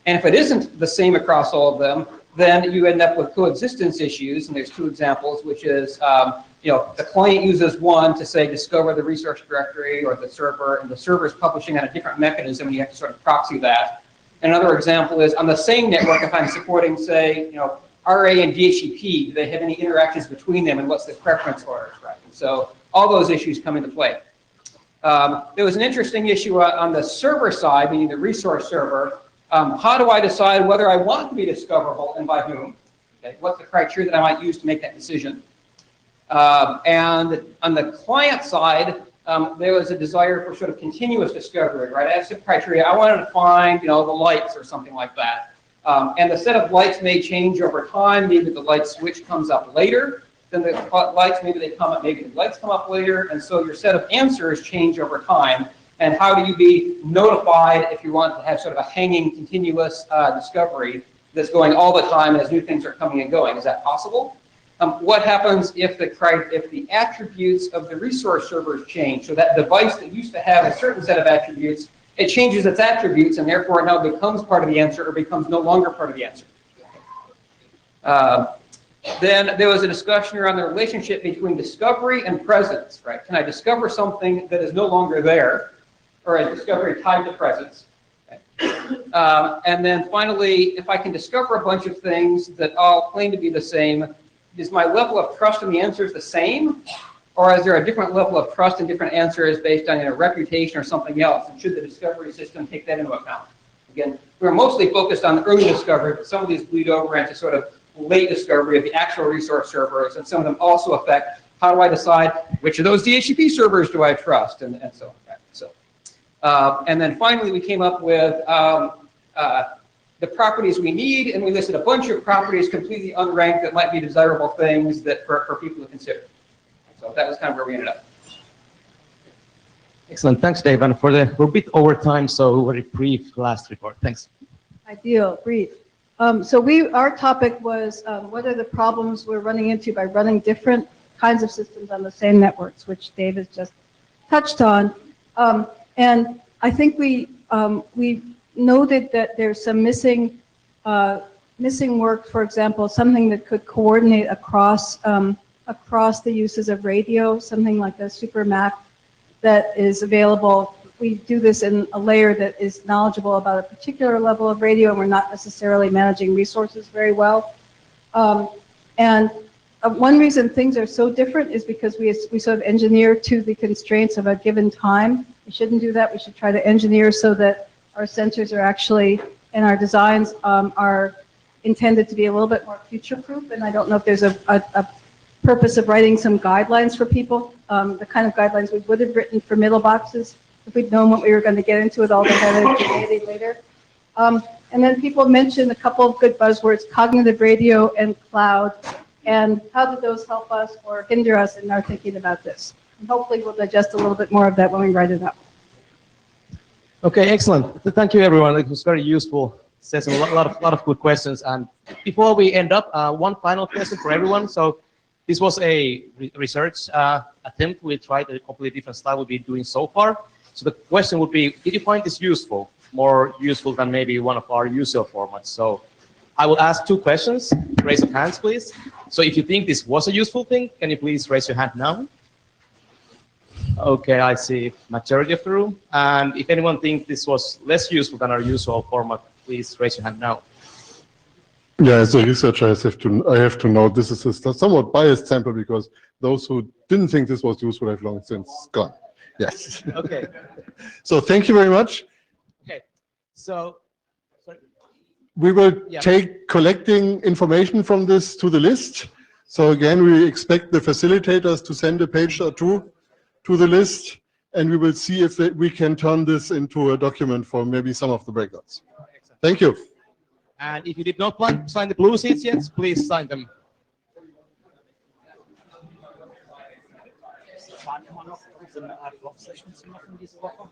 And if it isn't the same across all of them, then you end up with coexistence issues, and there's two examples, which is, the client uses one to say discover the resource directory or the server, and the server is publishing on a different mechanism, and you have to sort of proxy that. Another example is on the same network, if I'm supporting, say, RA and DHCP, do they have any interactions between them, and what's the preference orders, right? And so all those issues come into play. There was an interesting issue on the server side, meaning the resource server. How do I decide whether I want to be discoverable and by whom? Okay, what's the criteria that I might use to make that decision? And on the client side, there was a desire for sort of continuous discovery, right? I have some criteria. I wanted to find, the lights or something like that. And the set of lights may change over time. Maybe the light switch comes up later than the lights. Maybe they come up. Maybe the lights come up later. And so your set of answers change over time. And how do you be notified if you want to have sort of a hanging continuous discovery that's going all the time as new things are coming and going? Is that possible? What happens if the attributes of the resource servers change? So that device that used to have a certain set of attributes, it changes its attributes, and therefore it now becomes part of the answer or becomes no longer part of the answer. Then there was a discussion around the relationship between discovery and presence, right? Can I discover something that is no longer there, or a discovery tied to presence? And then finally, if I can discover a bunch of things that all claim to be the same, is my level of trust in the answers the same? Or is there a different level of trust in different answers based on a reputation or something else? And should the discovery system take that into account? Again, we're mostly focused on the early discovery, but some of these bleed over into sort of late discovery of the actual resource servers, and some of them also affect how do I decide which of those DHCP servers do I trust, and so on. Right? So, and then finally, we came up with the properties we need, and we listed a bunch of properties completely unranked that might be desirable things that for people to consider. So that was kind of where we ended up. Excellent. Thanks, Dave. And we're a bit over time, so very brief last report. Thanks. Ideal, brief. So our topic was what are the problems we're running into by running different kinds of systems on the same networks, which Dave has just touched on. And I think we noted that there's some missing work, for example, something that could coordinate across the uses of radio, something like a super Mac that is available. We do this in a layer that is knowledgeable about a particular level of radio, and we're not necessarily managing resources very well. And one reason things are so different is because we sort of engineer to the constraints of a given time. We shouldn't do that. We should try to engineer so that our sensors are actually, and our designs are intended to be a little bit more future-proof. And I don't know if there's a purpose of writing some guidelines for people, the kind of guidelines we would have written for middle boxes if we'd known what we were going to get into with all the heterogeneity later. And then people mentioned a couple of good buzzwords, cognitive radio and cloud, and how did those help us or hinder us in our thinking about this? And hopefully we'll digest a little bit more of that when we write it up. Okay, excellent. Thank you, everyone. It was very useful session, a lot of good questions. And before we end up, one final question for everyone. So this was a research attempt. We tried a completely different style we've been doing so far. So the question would be, did you find this useful? More useful than maybe one of our usual formats. So I will ask two questions. Raise your hands, please. So if you think this was a useful thing, can you please raise your hand now? Okay, I see majority of the room. And if anyone thinks this was less useful than our usual format, please raise your hand now. Yeah, as a researcher, I have to know this is a somewhat biased sample because those who didn't think this was useful have long since gone. Yes. Okay. So thank you very much. Okay. So We will Yeah. take collecting information from this to the list. So again, we expect the facilitators to send a page or two to the list, and we will see if we can turn this into a document for maybe some of the breakouts. Thank you. And if you did not want to sign the blue sheets yet, please sign them. Waren immer noch unsere Ad-Hoc-Sessions machen diese Woche?